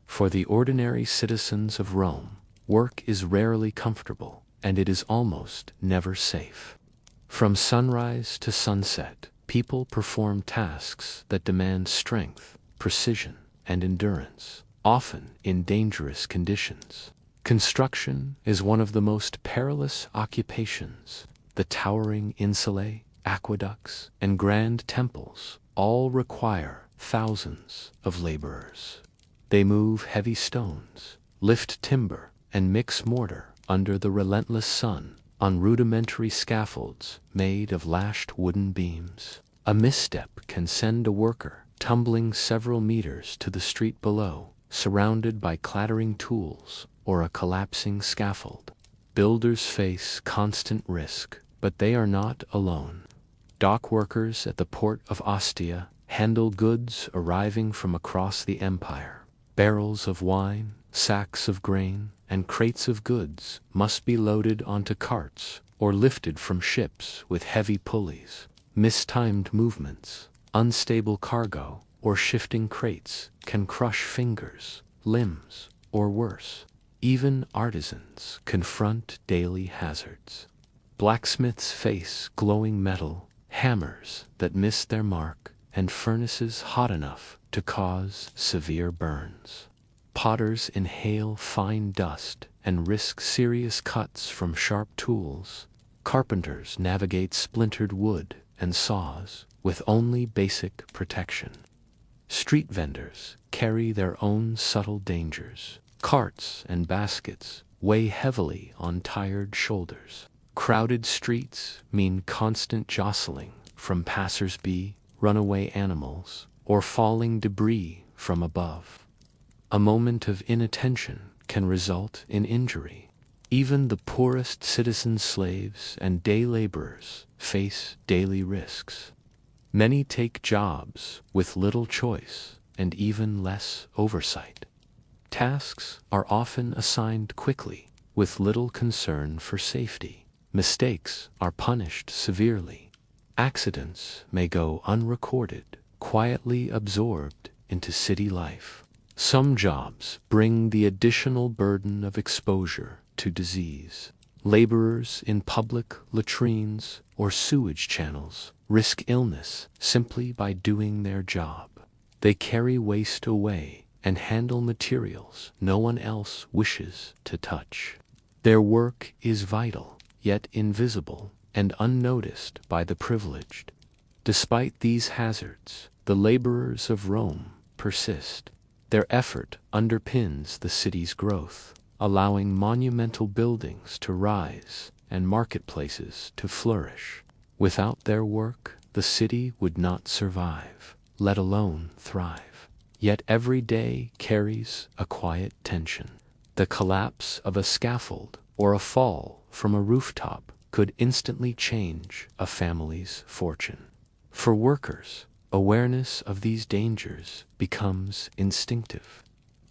For the ordinary citizens of Rome, work is rarely comfortable, and it is almost never safe. From sunrise to sunset, people perform tasks that demand strength, precision, and endurance, often in dangerous conditions. Construction is one of the most perilous occupations. The towering insulae, aqueducts, and grand temples all require thousands of laborers. They move heavy stones, lift timber, and mix mortar under the relentless sun, on rudimentary scaffolds made of lashed wooden beams. A misstep can send a worker tumbling several meters to the street below, surrounded by clattering tools or a collapsing scaffold. Builders face constant risk, but they are not alone. Dock workers at the port of Ostia handle goods arriving from across the empire. Barrels of wine, sacks of grain, and crates of goods must be loaded onto carts or lifted from ships with heavy pulleys. Mistimed movements, unstable cargo, or shifting crates can crush fingers, limbs, or worse. Even artisans confront daily hazards. Blacksmiths face glowing metal, hammers that miss their mark, and furnaces hot enough to cause severe burns. Potters inhale fine dust and risk serious cuts from sharp tools. Carpenters navigate splintered wood and saws with only basic protection. Street vendors carry their own subtle dangers. Carts and baskets weigh heavily on tired shoulders. Crowded streets mean constant jostling from passers-by, runaway animals, or falling debris from above. A moment of inattention can result in injury. Even the poorest citizen slaves and day laborers face daily risks. Many take jobs with little choice and even less oversight. Tasks are often assigned quickly, with little concern for safety. Mistakes are punished severely. Accidents may go unrecorded, quietly absorbed into city life. Some jobs bring the additional burden of exposure to disease. Laborers in public latrines or sewage channels risk illness simply by doing their job. They carry waste away and handle materials no one else wishes to touch. Their work is vital, yet invisible and unnoticed by the privileged. Despite these hazards, the laborers of Rome persist. Their effort underpins the city's growth, allowing monumental buildings to rise and marketplaces to flourish. Without their work, the city would not survive, let alone thrive. Yet every day carries a quiet tension. The collapse of a scaffold or a fall from a rooftop could instantly change a family's fortune. For workers, awareness of these dangers becomes instinctive.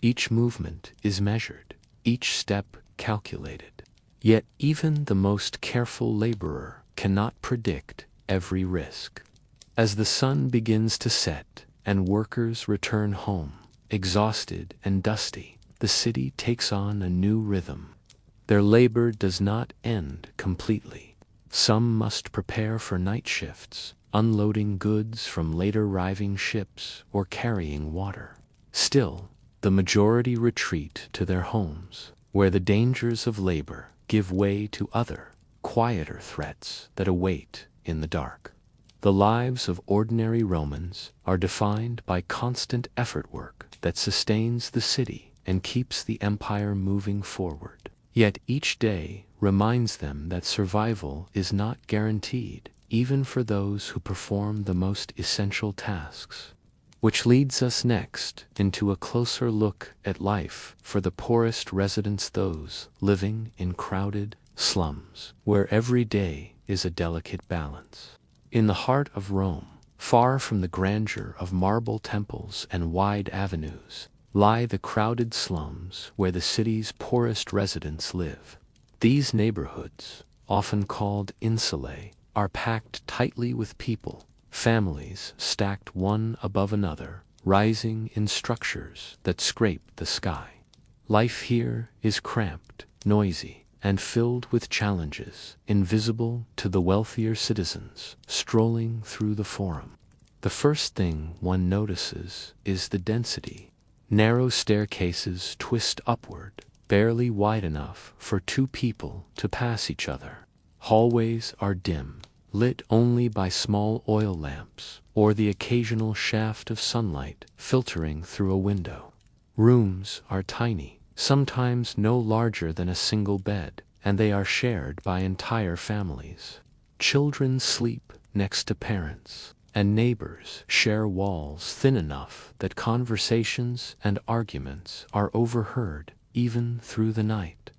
Each movement is measured, each step calculated. Yet even the most careful laborer cannot predict every risk. As the sun begins to set and workers return home, exhausted and dusty, the city takes on a new rhythm. Their labor does not end completely. Some must prepare for night shifts, unloading goods from later arriving ships or carrying water. Still, the majority retreat to their homes, where the dangers of labor give way to other, quieter threats that await in the dark. The lives of ordinary Romans are defined by constant effort work that sustains the city and keeps the empire moving forward. Yet each day reminds them that survival is not guaranteed, even for those who perform the most essential tasks. Which leads us next into a closer look at life for the poorest residents, those living in crowded slums, where every day is a delicate balance. In the heart of Rome, far from the grandeur of marble temples and wide avenues, lie the crowded slums where the city's poorest residents live. These neighborhoods, often called insulae, are packed tightly with people, families stacked one above another, rising in structures that scrape the sky. Life here is cramped, noisy, and filled with challenges, invisible to the wealthier citizens strolling through the forum. The first thing one notices is the density. Narrow staircases twist upward, barely wide enough for two people to pass each other. Hallways are dim, lit only by small oil lamps or the occasional shaft of sunlight filtering through a window. Rooms are tiny, sometimes no larger than a single bed, and they are shared by entire families. Children sleep next to parents, and neighbors share walls thin enough that conversations and arguments are overheard even through the night.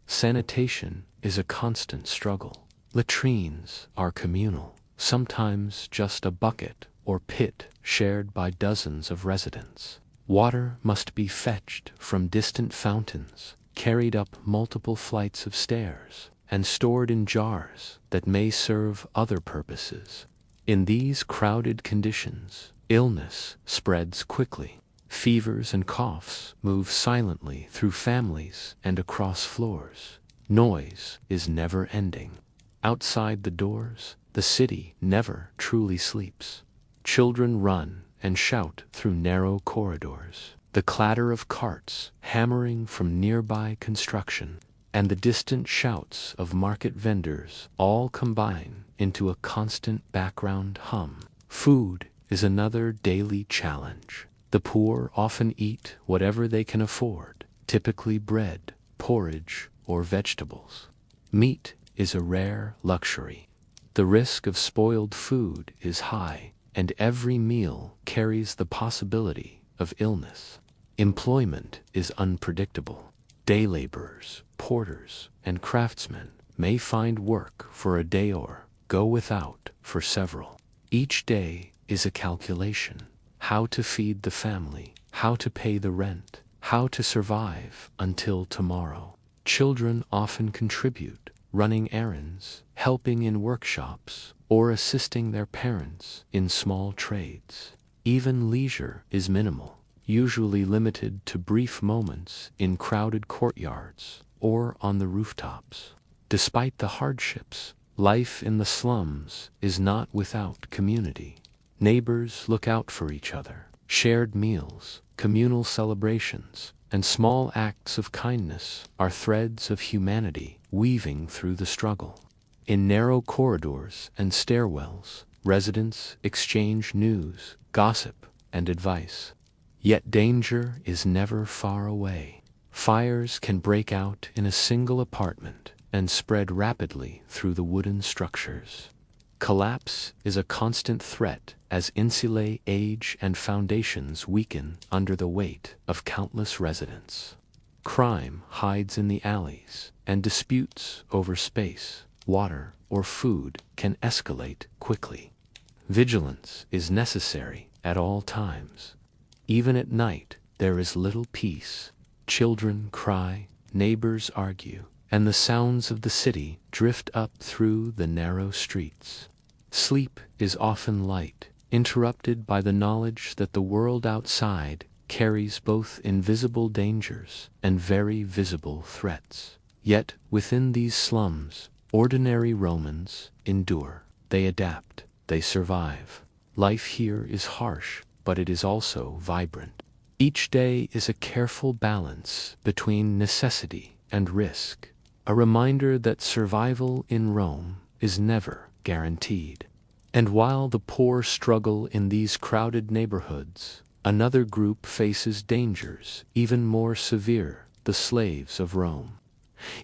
Sanitation is a constant struggle. Latrines are communal, sometimes just a bucket or pit shared by dozens of residents. Water must be fetched from distant fountains, carried up multiple flights of stairs, and stored in jars that may serve other purposes. In these crowded conditions, illness spreads quickly. Fevers and coughs move silently through families and across floors. Noise is never ending. Outside the doors, the city never truly sleeps. Children run and shout through narrow corridors. The clatter of carts hammering from nearby construction and the distant shouts of market vendors all combine into a constant background hum. Food is another daily challenge. The poor often eat whatever they can afford, typically bread, porridge, or vegetables. Meat is a rare luxury. The risk of spoiled food is high, and every meal carries the possibility of illness. Employment is unpredictable. Day laborers, porters, and craftsmen may find work for a day or go without for several. Each day is a calculation. How to feed the family, how to pay the rent, how to survive until tomorrow. Children often contribute, running errands, helping in workshops, or assisting their parents in small trades. Even leisure is minimal, usually limited to brief moments in crowded courtyards or on the rooftops. Despite the hardships, life in the slums is not without community. Neighbors look out for each other. Shared meals, communal celebrations, and small acts of kindness are threads of humanity weaving through the struggle. In narrow corridors and stairwells, residents exchange news, gossip, and advice. Yet danger is never far away. Fires can break out in a single apartment and spread rapidly through the wooden structures. Collapse is a constant threat as insulae age and foundations weaken under the weight of countless residents. Crime hides in the alleys, and disputes over space, water, or food can escalate quickly. Vigilance is necessary at all times. Even at night, there is little peace. Children cry, neighbors argue, and the sounds of the city drift up through the narrow streets. Sleep is often light, interrupted by the knowledge that the world outside carries both invisible dangers and very visible threats. Yet within these slums, ordinary Romans endure. They adapt, they survive. Life here is harsh, but it is also vibrant. Each day is a careful balance between necessity and risk, a reminder that survival in Rome is never guaranteed. And while the poor struggle in these crowded neighborhoods, another group faces dangers even more severe: the slaves of Rome.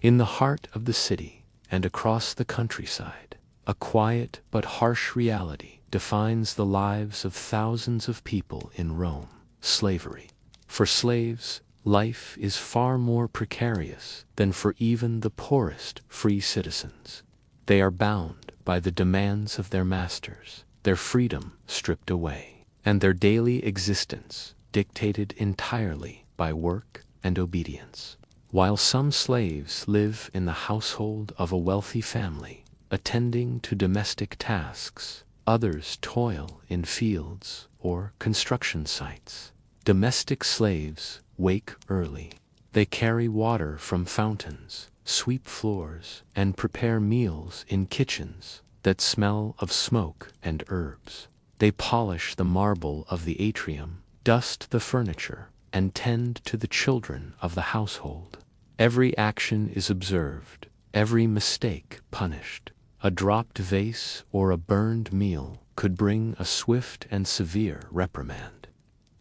In the heart of the city and across the countryside, a quiet but harsh reality defines the lives of thousands of people in Rome: slavery. For slaves, life is far more precarious than for even the poorest free citizens. They are bound by the demands of their masters, their freedom stripped away, and their daily existence dictated entirely by work and obedience. While some slaves live in the household of a wealthy family, attending to domestic tasks, others toil in fields or construction sites. Domestic slaves wake early. They carry water from fountains, sweep floors, and prepare meals in kitchens that smell of smoke and herbs. They polish the marble of the atrium, dust the furniture, and tend to the children of the household. Every action is observed, every mistake punished. A dropped vase or a burned meal could bring a swift and severe reprimand.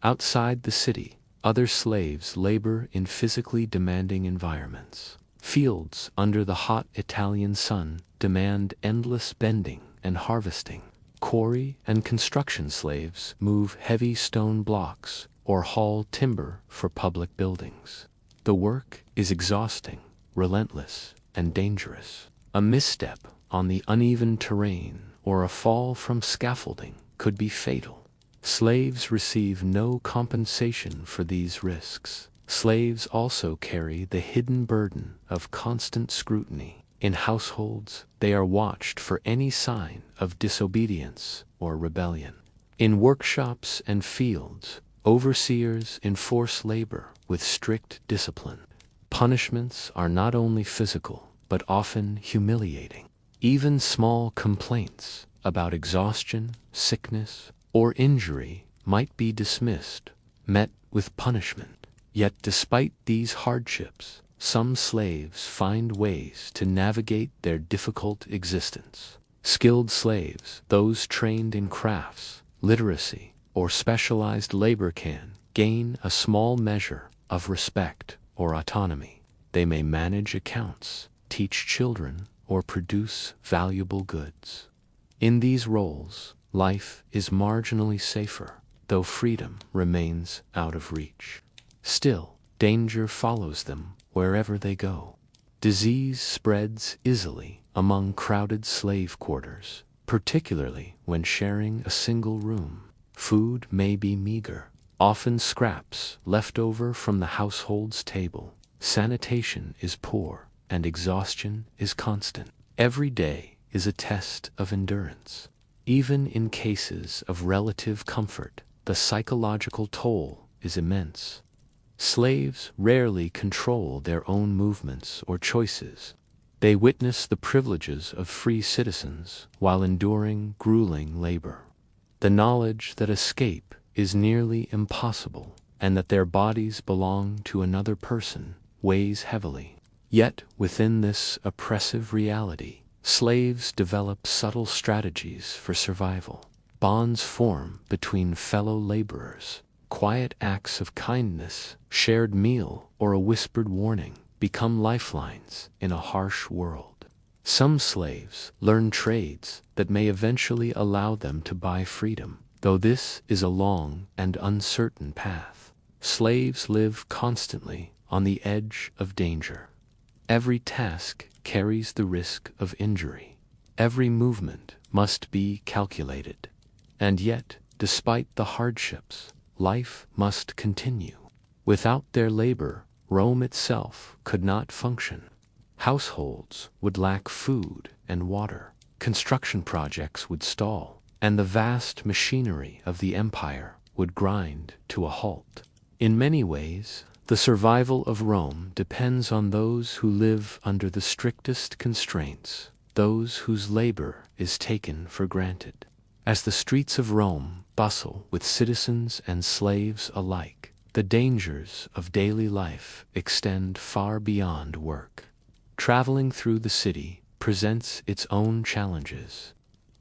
Outside the city, other slaves labor in physically demanding environments. Fields under the hot Italian sun demand endless bending and harvesting. Quarry and construction slaves move heavy stone blocks or haul timber for public buildings. The work is exhausting, relentless, and dangerous. A misstep on the uneven terrain or a fall from scaffolding could be fatal. Slaves receive no compensation for these risks. Slaves also carry the hidden burden of constant scrutiny. In households, they are watched for any sign of disobedience or rebellion. In workshops and fields, overseers enforce labor with strict discipline. Punishments are not only physical, but often humiliating. Even small complaints about exhaustion, sickness, or injury might be dismissed, met with punishment. Yet despite these hardships, some slaves find ways to navigate their difficult existence. Skilled slaves, those trained in crafts, literacy, or specialized labor can gain a small measure of respect or autonomy. They may manage accounts, teach children, or produce valuable goods. In these roles, life is marginally safer, though freedom remains out of reach. Still, danger follows them wherever they go. Disease spreads easily among crowded slave quarters, particularly when sharing a single room. Food may be meager, often scraps left over from the household's table. Sanitation is poor, and exhaustion is constant. Every day is a test of endurance. Even in cases of relative comfort, the psychological toll is immense. Slaves rarely control their own movements or choices. They witness the privileges of free citizens while enduring grueling labor. The knowledge that escape is nearly impossible and that their bodies belong to another person weighs heavily. Yet within this oppressive reality, slaves develop subtle strategies for survival. Bonds form between fellow laborers. Quiet acts of kindness, shared meal, or a whispered warning become lifelines in a harsh world. Some slaves learn trades that may eventually allow them to buy freedom, though this is a long and uncertain path. Slaves live constantly on the edge of danger. Every task carries the risk of injury. Every movement must be calculated. And yet, despite the hardships, life must continue. Without their labor, Rome itself could not function. Households would lack food and water, construction projects would stall, and the vast machinery of the empire would grind to a halt. In many ways, the survival of Rome depends on those who live under the strictest constraints, those whose labor is taken for granted. As the streets of Rome bustle with citizens and slaves alike, the dangers of daily life extend far beyond work. Traveling through the city presents its own challenges,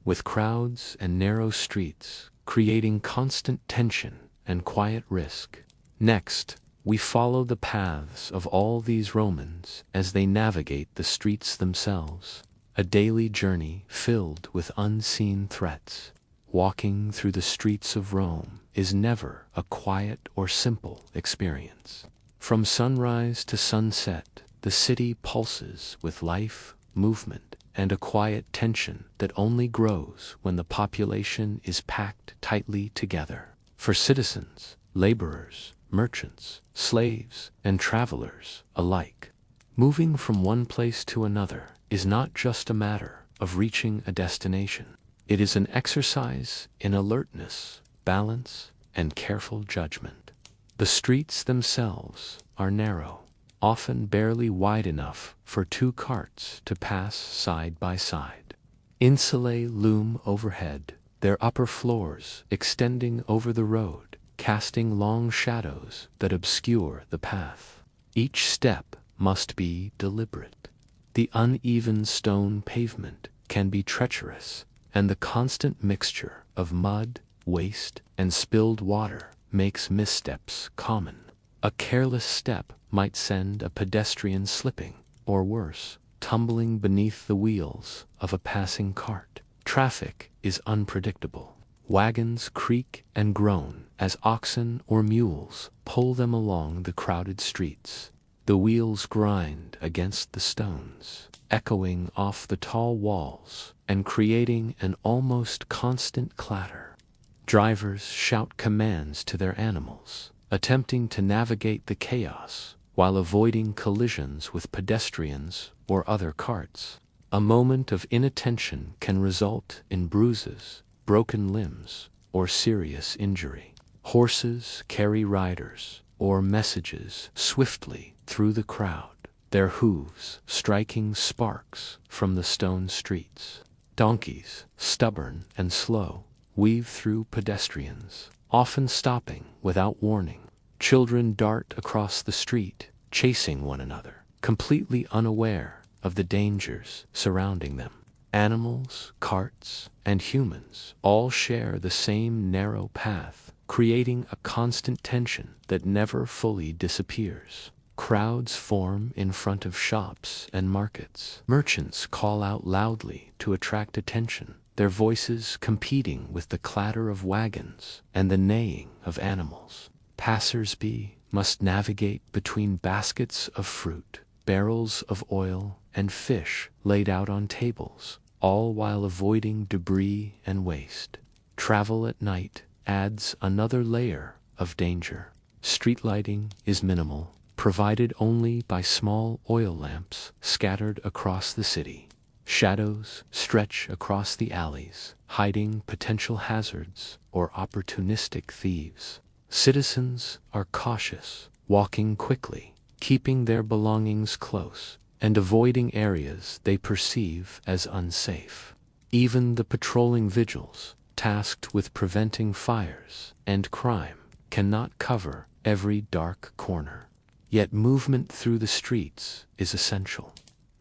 with crowds and narrow streets creating constant tension and quiet risk. Next, we follow the paths of all these Romans as they navigate the streets themselves, a daily journey filled with unseen threats. Walking through the streets of Rome is never a quiet or simple experience. From sunrise to sunset, the city pulses with life, movement, and a quiet tension that only grows when the population is packed tightly together. For citizens, laborers, merchants, slaves, and travelers alike, moving from one place to another is not just a matter of reaching a destination. It is an exercise in alertness, balance, and careful judgment. The streets themselves are narrow, often barely wide enough for two carts to pass side by side. Insulae loom overhead, their upper floors extending over the road, casting long shadows that obscure the path. Each step must be deliberate. The uneven stone pavement can be treacherous, and the constant mixture of mud, waste, and spilled water makes missteps common. A careless step might send a pedestrian slipping, or worse, tumbling beneath the wheels of a passing cart. Traffic is unpredictable. Wagons creak and groan as oxen or mules pull them along the crowded streets. The wheels grind against the stones, echoing off the tall walls and creating an almost constant clatter. Drivers shout commands to their animals, attempting to navigate the chaos while avoiding collisions with pedestrians or other carts. A moment of inattention can result in bruises, broken limbs, or serious injury. Horses carry riders or messages swiftly through the crowd, their hooves striking sparks from the stone streets. Donkeys, stubborn and slow, weave through pedestrians, often stopping without warning. Children dart across the street, chasing one another, completely unaware of the dangers surrounding them. Animals, carts, and humans all share the same narrow path, creating a constant tension that never fully disappears. Crowds form in front of shops and markets. Merchants call out loudly to attract attention, their voices competing with the clatter of wagons and the neighing of animals. Passers-by must navigate between baskets of fruit, barrels of oil, and fish laid out on tables, all while avoiding debris and waste. Travel at night adds another layer of danger. Street lighting is minimal, provided only by small oil lamps scattered across the city. Shadows stretch across the alleys, hiding potential hazards or opportunistic thieves. Citizens are cautious, walking quickly, keeping their belongings close, and avoiding areas they perceive as unsafe. Even the patrolling vigils, tasked with preventing fires and crime, cannot cover every dark corner. Yet movement through the streets is essential.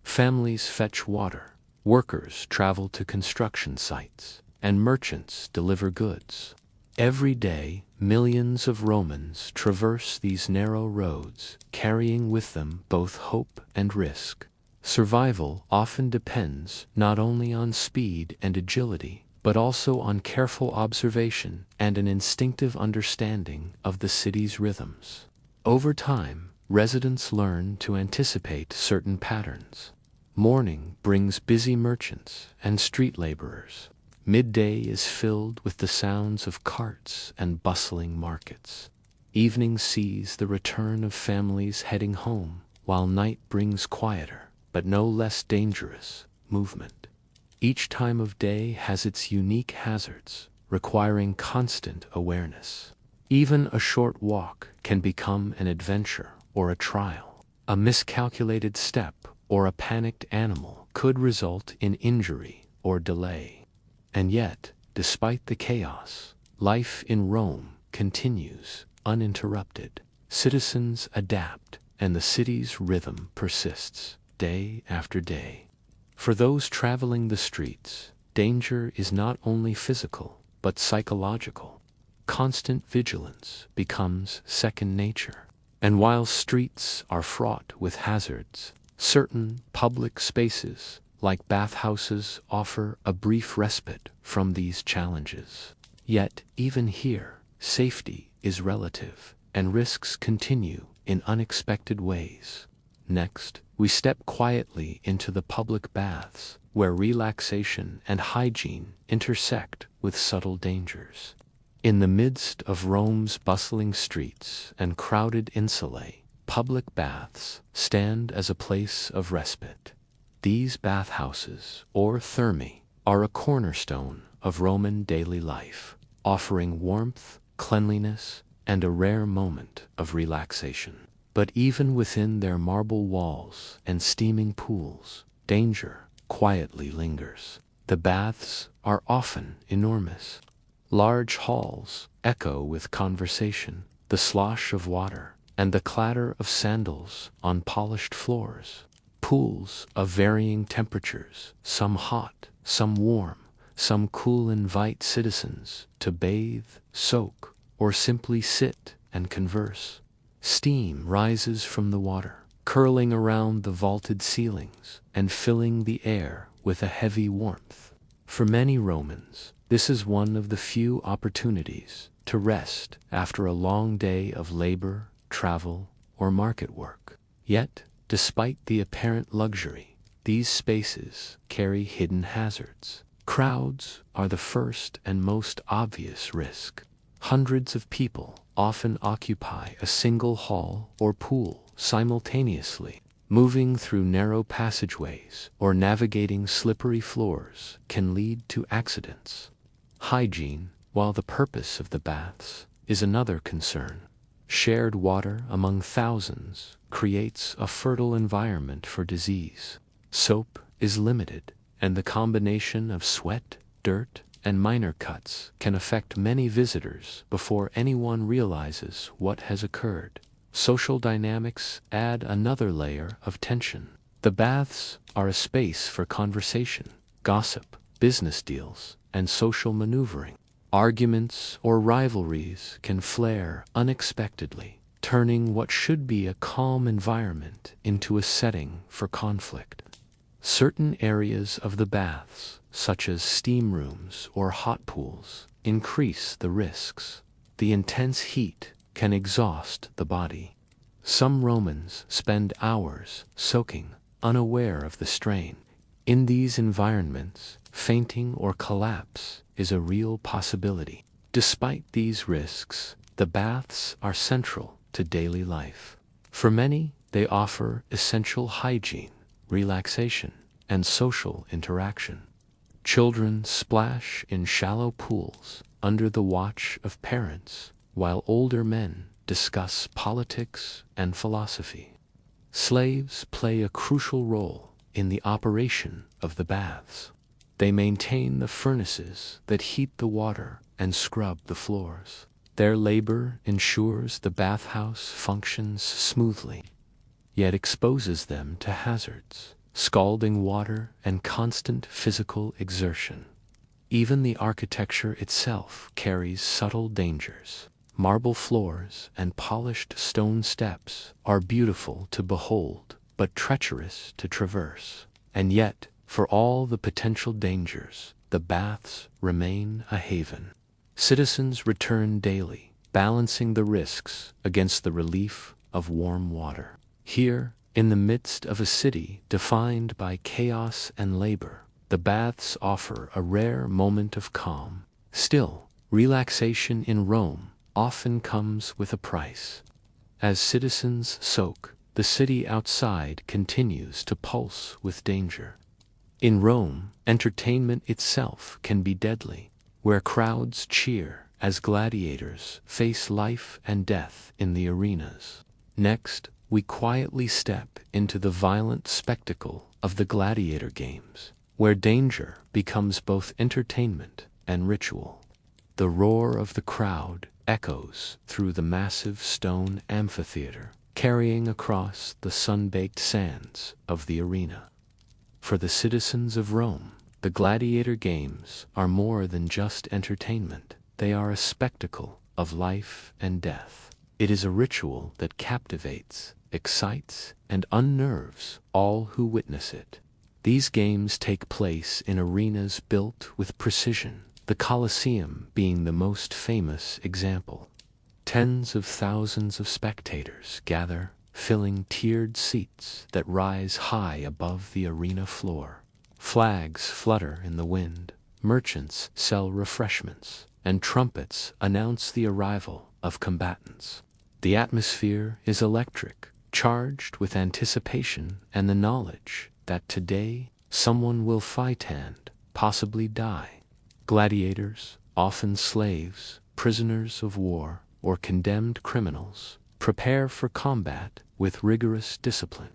Families fetch water, workers travel to construction sites, and merchants deliver goods. Every day, millions of Romans traverse these narrow roads, carrying with them both hope and risk. Survival often depends not only on speed and agility, but also on careful observation and an instinctive understanding of the city's rhythms. Over time, residents learn to anticipate certain patterns. Morning brings busy merchants and street laborers. Midday is filled with the sounds of carts and bustling markets. Evening sees the return of families heading home, while night brings quieter, but no less dangerous, movement. Each time of day has its unique hazards, requiring constant awareness. Even a short walk can become an adventure or a trial. A miscalculated step or a panicked animal could result in injury or delay. And yet, despite the chaos, life in Rome continues uninterrupted. Citizens adapt, and the city's rhythm persists, day after day. For those traveling the streets, danger is not only physical, but psychological. Constant vigilance becomes second nature. And while streets are fraught with hazards, certain public spaces like bathhouses offer a brief respite from these challenges. Yet, even here, safety is relative, and risks continue in unexpected ways. Next, we step quietly into the public baths, where relaxation and hygiene intersect with subtle dangers. In the midst of Rome's bustling streets and crowded insulae, public baths stand as a place of respite. These bathhouses, or thermae, are a cornerstone of Roman daily life, offering warmth, cleanliness, and a rare moment of relaxation. But even within their marble walls and steaming pools, danger quietly lingers. The baths are often enormous. Large halls echo with conversation, the slosh of water, and the clatter of sandals on polished floors. Pools of varying temperatures, some hot, some warm, some cool, invite citizens to bathe, soak, or simply sit and converse. Steam rises from the water, curling around the vaulted ceilings and filling the air with a heavy warmth. For many Romans, this is one of the few opportunities to rest after a long day of labor, travel, or market work. Yet, despite the apparent luxury, these spaces carry hidden hazards. Crowds are the first and most obvious risk. Hundreds of people often occupy a single hall or pool simultaneously. Moving through narrow passageways or navigating slippery floors can lead to accidents. Hygiene, while the purpose of the baths, is another concern. Shared water among thousands creates a fertile environment for disease. Soap is limited, and the combination of sweat, dirt, and minor cuts can affect many visitors before anyone realizes what has occurred. Social dynamics add another layer of tension. The baths are a space for conversation, gossip, business deals, and social maneuvering. Arguments or rivalries can flare unexpectedly, turning what should be a calm environment into a setting for conflict. Certain areas of the baths, such as steam rooms or hot pools, increase the risks. The intense heat can exhaust the body. Some Romans spend hours soaking, unaware of the strain. In these environments, fainting or collapse is a real possibility. Despite these risks, the baths are central to daily life. For many, they offer essential hygiene, relaxation, and social interaction. Children splash in shallow pools under the watch of parents, while older men discuss politics and philosophy. Slaves play a crucial role in the operation of the baths. They maintain the furnaces that heat the water and scrub the floors. Their labor ensures the bathhouse functions smoothly, yet exposes them to hazards, scalding water, and constant physical exertion. Even the architecture itself carries subtle dangers. Marble floors and polished stone steps are beautiful to behold, but treacherous to traverse. And yet, for all the potential dangers, the baths remain a haven. Citizens return daily, balancing the risks against the relief of warm water. Here, in the midst of a city defined by chaos and labor, the baths offer a rare moment of calm. Still, relaxation in Rome often comes with a price. As citizens soak, the city outside continues to pulse with danger. In Rome, entertainment itself can be deadly, where crowds cheer as gladiators face life and death in the arenas. Next, we quietly step into the violent spectacle of the gladiator games, where danger becomes both entertainment and ritual. The roar of the crowd echoes through the massive stone amphitheater, carrying across the sun-baked sands of the arena. For the citizens of Rome, the gladiator games are more than just entertainment. They are a spectacle of life and death. It is a ritual that captivates, excites, and unnerves all who witness it. These games take place in arenas built with precision, the Colosseum being the most famous example. Tens of thousands of spectators gather, filling tiered seats that rise high above the arena floor. Flags flutter in the wind, merchants sell refreshments, and trumpets announce the arrival of combatants. The atmosphere is electric, charged with anticipation and the knowledge that today someone will fight and possibly die. Gladiators, often slaves, prisoners of war, or condemned criminals, prepare for combat with rigorous discipline.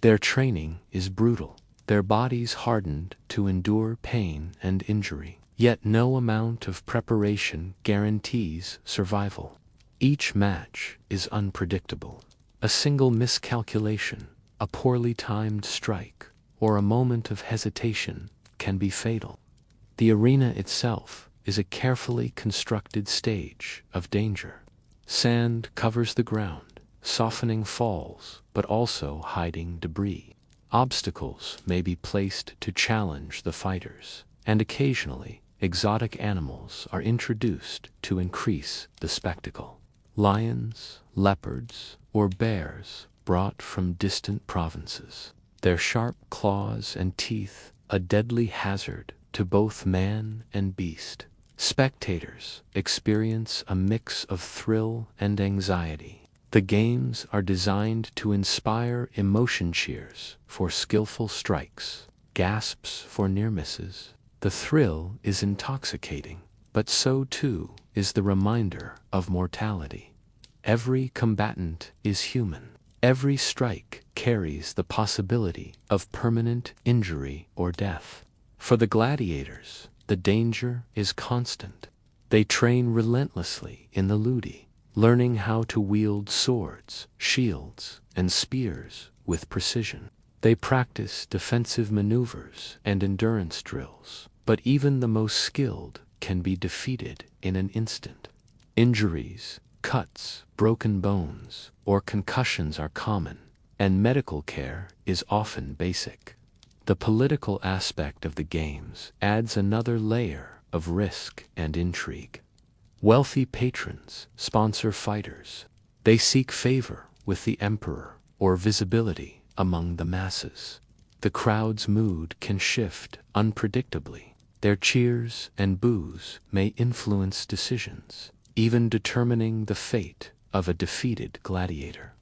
Their training is brutal, their bodies hardened to endure pain and injury. Yet no amount of preparation guarantees survival. Each match is unpredictable. A single miscalculation, a poorly timed strike, or a moment of hesitation can be fatal. The arena itself is a carefully constructed stage of danger. Sand covers the ground, softening falls, but also hiding debris. Obstacles may be placed to challenge the fighters, and occasionally, exotic animals are introduced to increase the spectacle. Lions, leopards, or bears brought from distant provinces. Their sharp claws and teeth a deadly hazard to both man and beast. Spectators experience a mix of thrill and anxiety. The games are designed to inspire emotion cheers for skillful strikes, gasps for near misses. The thrill is intoxicating, but so too is the reminder of mortality. Every combatant is human. Every strike carries the possibility of permanent injury or death. For the gladiators, the danger is constant. They train relentlessly in the ludi, learning how to wield swords, shields, and spears with precision. They practice defensive maneuvers and endurance drills, but even the most skilled can be defeated in an instant. Injuries, cuts, broken bones, or concussions are common, and medical care is often basic. The political aspect of the games adds another layer of risk and intrigue. Wealthy patrons sponsor fighters. They seek favor with the emperor or visibility among the masses. The crowd's mood can shift unpredictably. Their cheers and boos may influence decisions, even determining the fate of a defeated gladiator.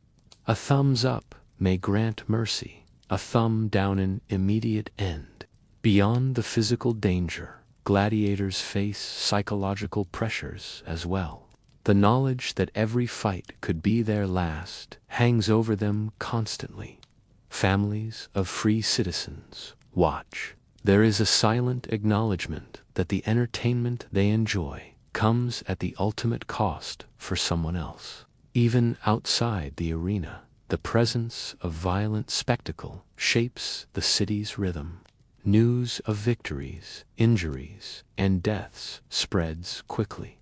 A thumbs up may grant mercy, a thumb down an immediate end. Beyond the physical danger, gladiators face psychological pressures as well. The knowledge that every fight could be their last hangs over them constantly. Families of free citizens watch. There is a silent acknowledgement that the entertainment they enjoy comes at the ultimate cost for someone else. Even outside the arena, the presence of violent spectacle shapes the city's rhythm. News of victories, injuries, and deaths spreads quickly.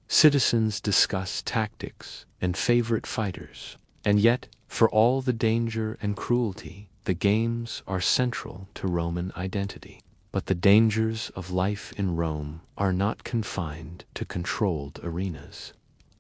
Citizens discuss tactics and favorite fighters, and yet, for all the danger and cruelty, the games are central to Roman identity. But the dangers of life in Rome are not confined to controlled arenas.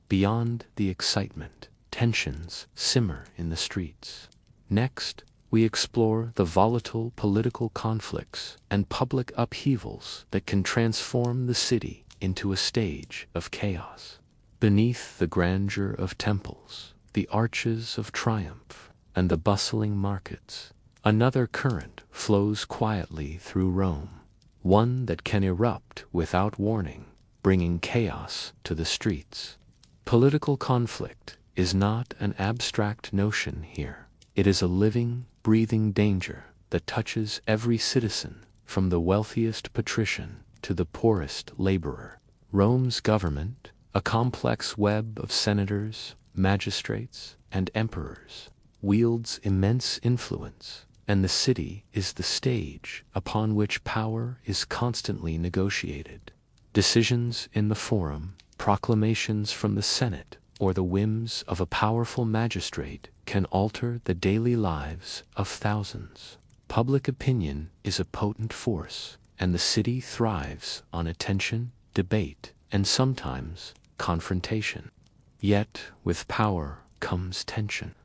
Beyond the excitement, tensions simmer in the streets. Next, we explore the volatile political conflicts and public upheavals that can transform the city into a stage of chaos. Beneath the grandeur of temples, the arches of triumph, and the bustling markets, another current flows quietly through Rome, one that can erupt without warning, bringing chaos to the streets. Political conflict is not an abstract notion here. It is a living, breathing danger that touches every citizen, from the wealthiest patrician to the poorest laborer. Rome's government, a complex web of senators, magistrates, and emperors, wields immense influence, and the city is the stage upon which power is constantly negotiated. Decisions in the forum, proclamations from the Senate, or the whims of a powerful magistrate can alter the daily lives of thousands. Public opinion is a potent force, and the city thrives on attention, debate, and sometimes confrontation. Yet, with power comes tension.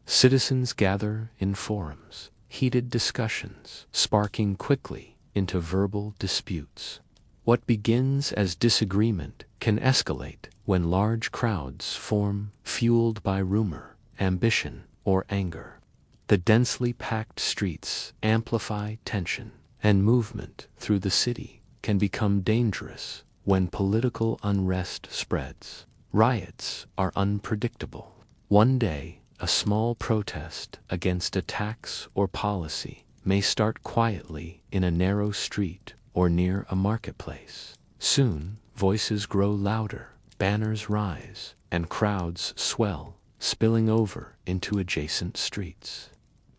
Citizens gather in forums, heated discussions sparking quickly into verbal disputes. What begins as disagreement can escalate when large crowds form, fueled by rumor, ambition, or anger. The densely packed streets amplify tension, and movement through the city can become dangerous when political unrest spreads. Riots are unpredictable. One day, a small protest against a tax or policy may start quietly in a narrow street or near a marketplace. Soon, voices grow louder, banners rise, and crowds swell, spilling over into adjacent streets.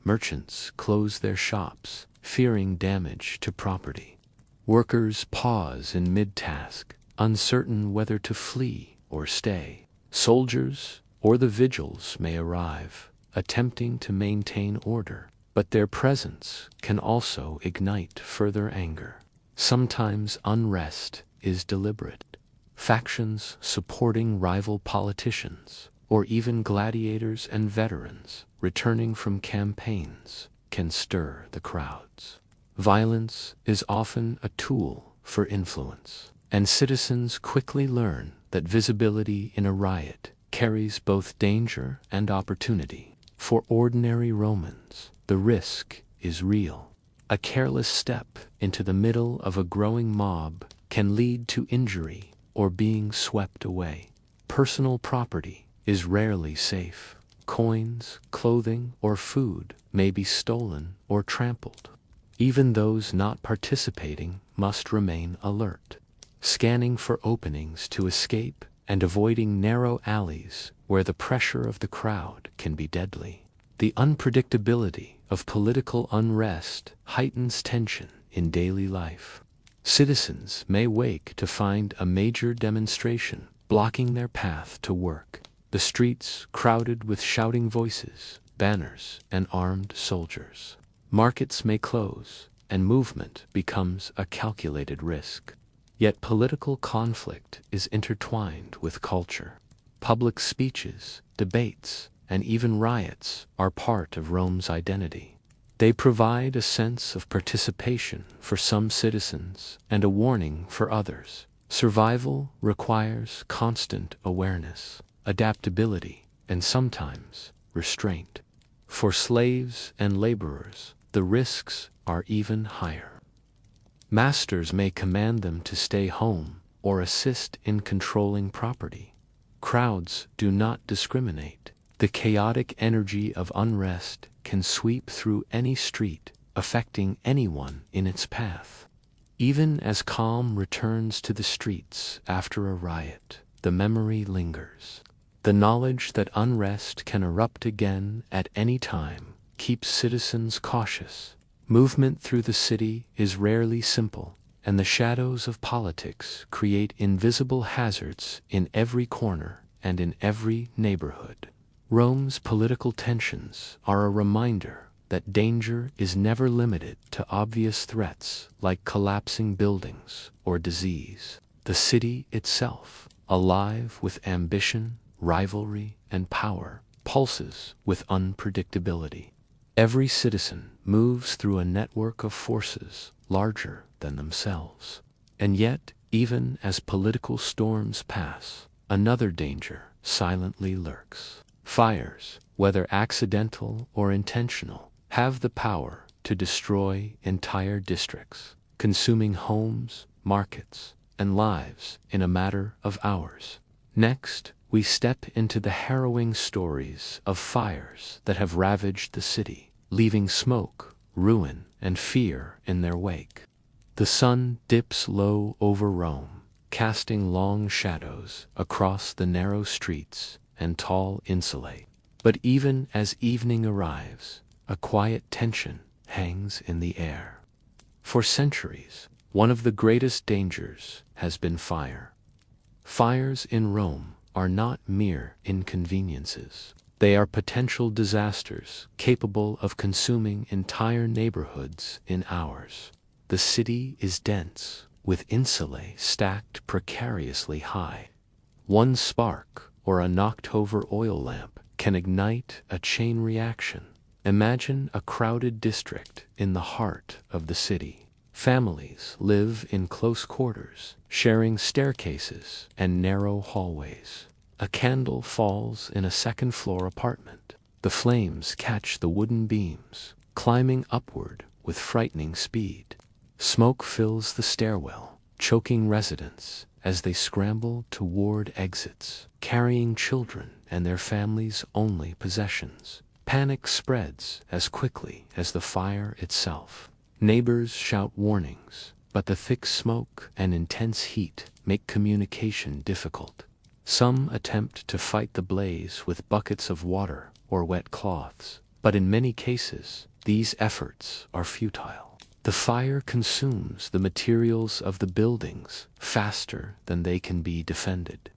Merchants close their shops, fearing damage to property. Workers pause in mid-task, uncertain whether to flee or stay. Soldiers, or the vigils may arrive, attempting to maintain order, but their presence can also ignite further anger. Sometimes unrest is deliberate. Factions supporting rival politicians, or even gladiators and veterans returning from campaigns, can stir the crowds. Violence is often a tool for influence, and citizens quickly learn that visibility in a riot carries both danger and opportunity. For ordinary Romans, the risk is real. A careless step into the middle of a growing mob can lead to injury or being swept away. Personal property is rarely safe. Coins, clothing, or food may be stolen or trampled. Even those not participating must remain alert, scanning for openings to escape and avoiding narrow alleys where the pressure of the crowd can be deadly. The unpredictability of political unrest heightens tension in daily life. Citizens may wake to find a major demonstration blocking their path to work, the streets crowded with shouting voices, banners, and armed soldiers. Markets may close, and movement becomes a calculated risk. Yet political conflict is intertwined with culture. Public speeches, debates, and even riots are part of Rome's identity. They provide a sense of participation for some citizens and a warning for others. Survival requires constant awareness, adaptability, and sometimes restraint. For slaves and laborers, the risks are even higher. Masters may command them to stay home or assist in controlling property. Crowds do not discriminate. The chaotic energy of unrest can sweep through any street, affecting anyone in its path. Even as calm returns to the streets after a riot, the memory lingers. The knowledge that unrest can erupt again at any time keeps citizens cautious. Movement through the city is rarely simple, and the shadows of politics create invisible hazards in every corner and in every neighborhood. Rome's political tensions are a reminder that danger is never limited to obvious threats like collapsing buildings or disease. The city itself, alive with ambition, rivalry, and power, pulses with unpredictability. Every citizen moves through a network of forces larger than themselves. And yet, even as political storms pass, another danger silently lurks. Fires, whether accidental or intentional, have the power to destroy entire districts, consuming homes, markets, and lives in a matter of hours. Next, we step into the harrowing stories of fires that have ravaged the city, leaving smoke, ruin, and fear in their wake. The sun dips low over Rome, casting long shadows across the narrow streets and tall insulae. But even as evening arrives, a quiet tension hangs in the air. For centuries, one of the greatest dangers has been fire. Fires in Rome are not mere inconveniences. They are potential disasters capable of consuming entire neighborhoods in hours. The city is dense, with insulae stacked precariously high. One spark or a knocked-over oil lamp can ignite a chain reaction. Imagine a crowded district in the heart of the city. Families live in close quarters, sharing staircases and narrow hallways. A candle falls in a second-floor apartment. The flames catch the wooden beams, climbing upward with frightening speed. Smoke fills the stairwell, choking residents as they scramble toward exits, carrying children and their families' only possessions. Panic spreads as quickly as the fire itself. Neighbors shout warnings, but the thick smoke and intense heat make communication difficult. Some attempt to fight the blaze with buckets of water or wet cloths, but in many cases, these efforts are futile. The fire consumes the materials of the buildings faster than they can be defended.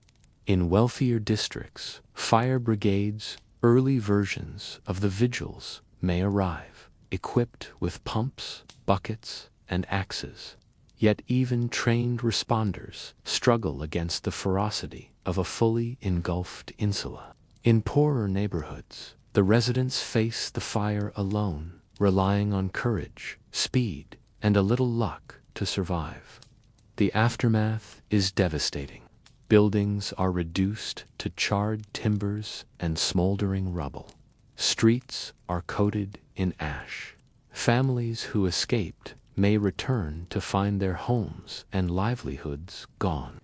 In wealthier districts, Fire brigades, early versions of the vigils, may arrive, equipped with pumps, buckets, and axes. Yet even trained responders struggle against the ferocity of a fully engulfed insula. In poorer neighborhoods, the residents face the fire alone, relying on courage, speed, and a little luck to survive. The aftermath is devastating. Buildings are reduced to charred timbers and smoldering rubble. Streets are coated in ash. Families who escaped may return to find their homes and livelihoods gone.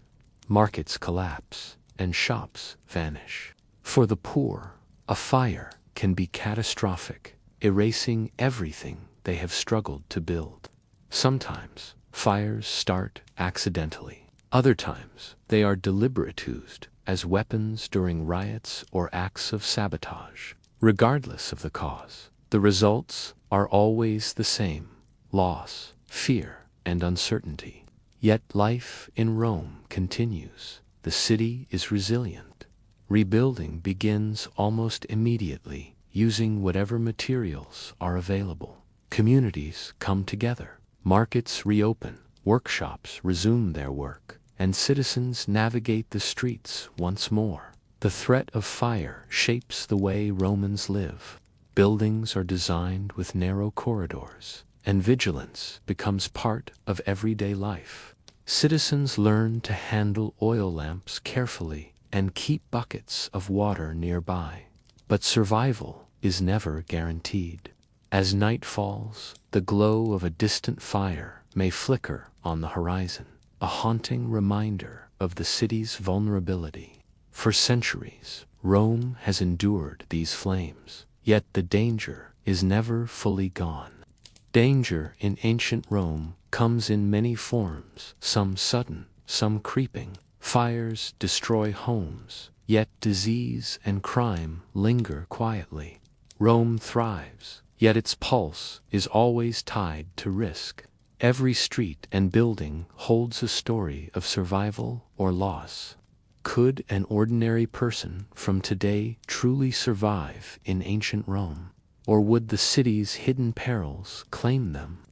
Markets collapse and shops vanish. For the poor, a fire can be catastrophic, erasing everything they have struggled to build. Sometimes, fires start accidentally. Other times, they are deliberately used as weapons during riots or acts of sabotage. Regardless of the cause, the results are always the same: loss, fear, and uncertainty. Yet life in Rome continues. The city is resilient. Rebuilding begins almost immediately, using whatever materials are available. Communities come together. Markets reopen. Workshops resume their work, and citizens navigate the streets once more. The threat of fire shapes the way Romans live. Buildings are designed with narrow corridors, and vigilance becomes part of everyday life. Citizens learn to handle oil lamps carefully and keep buckets of water nearby. But survival is never guaranteed. As night falls, the glow of a distant fire may flicker on the horizon, a haunting reminder of the city's vulnerability. For centuries, Rome has endured these flames, yet the danger is never fully gone. Danger in ancient Rome comes in many forms, some sudden, some creeping. Fires destroy homes, yet disease and crime linger quietly. Rome thrives, yet its pulse is always tied to risk. Every street and building holds a story of survival or loss. Could an ordinary person from today truly survive in ancient Rome? Or would the city's hidden perils claim them?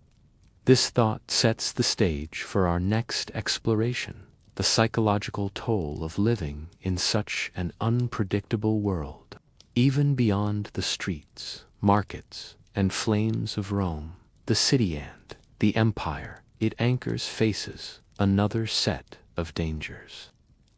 This thought sets the stage for our next exploration: the psychological toll of living in such an unpredictable world. Even beyond the streets, markets, and flames of Rome, the city and the empire it anchors faces another set of dangers.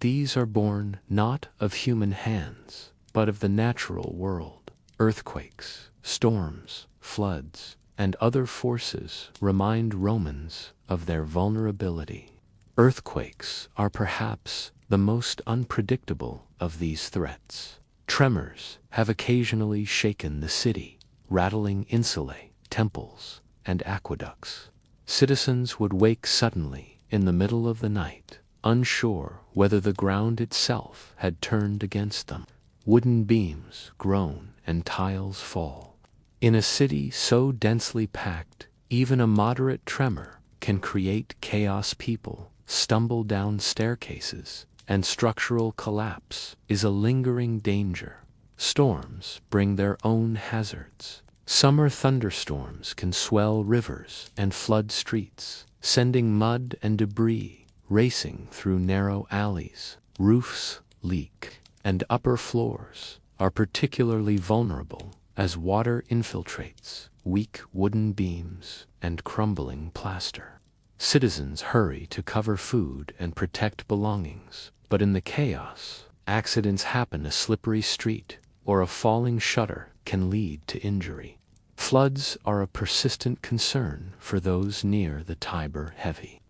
These are born not of human hands, but of the natural world. Earthquakes, storms, floods, and other forces remind Romans of their vulnerability. Earthquakes are perhaps the most unpredictable of these threats. Tremors have occasionally shaken the city, rattling insulae, temples, and aqueducts. Citizens would wake suddenly in the middle of the night, unsure whether the ground itself had turned against them. Wooden beams groan and tiles fall. In a city so densely packed, even a moderate tremor can create chaos. People stumble down staircases, and structural collapse is a lingering danger. Storms bring their own hazards. Summer thunderstorms can swell rivers and flood streets, sending mud and debris racing through narrow alleys. Roofs leak, and upper floors are particularly vulnerable as water infiltrates weak wooden beams and crumbling plaster. Citizens hurry to cover food and protect belongings, but in the chaos, accidents happen. A slippery street or a falling shutter can lead to injury. Floods are a persistent concern for those near the Tiber heavy.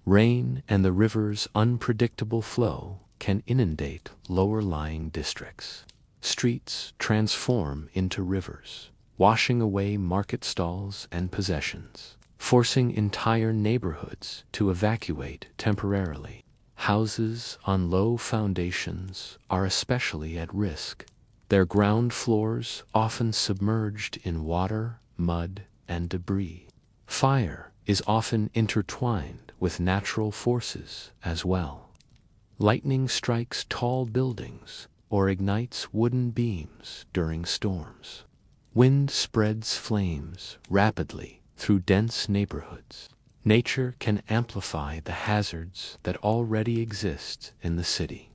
Rain and the river's unpredictable flow can inundate lower-lying districts. Streets transform into rivers, washing away market stalls and possessions, forcing entire neighborhoods to evacuate temporarily. Houses on low foundations are especially at risk, their ground floors often submerged in water, mud, and debris. Fire is often intertwined with natural forces as well. Lightning strikes tall buildings or ignites wooden beams during storms. Wind spreads flames rapidly through dense neighborhoods. Nature can amplify the hazards that already exist in the city.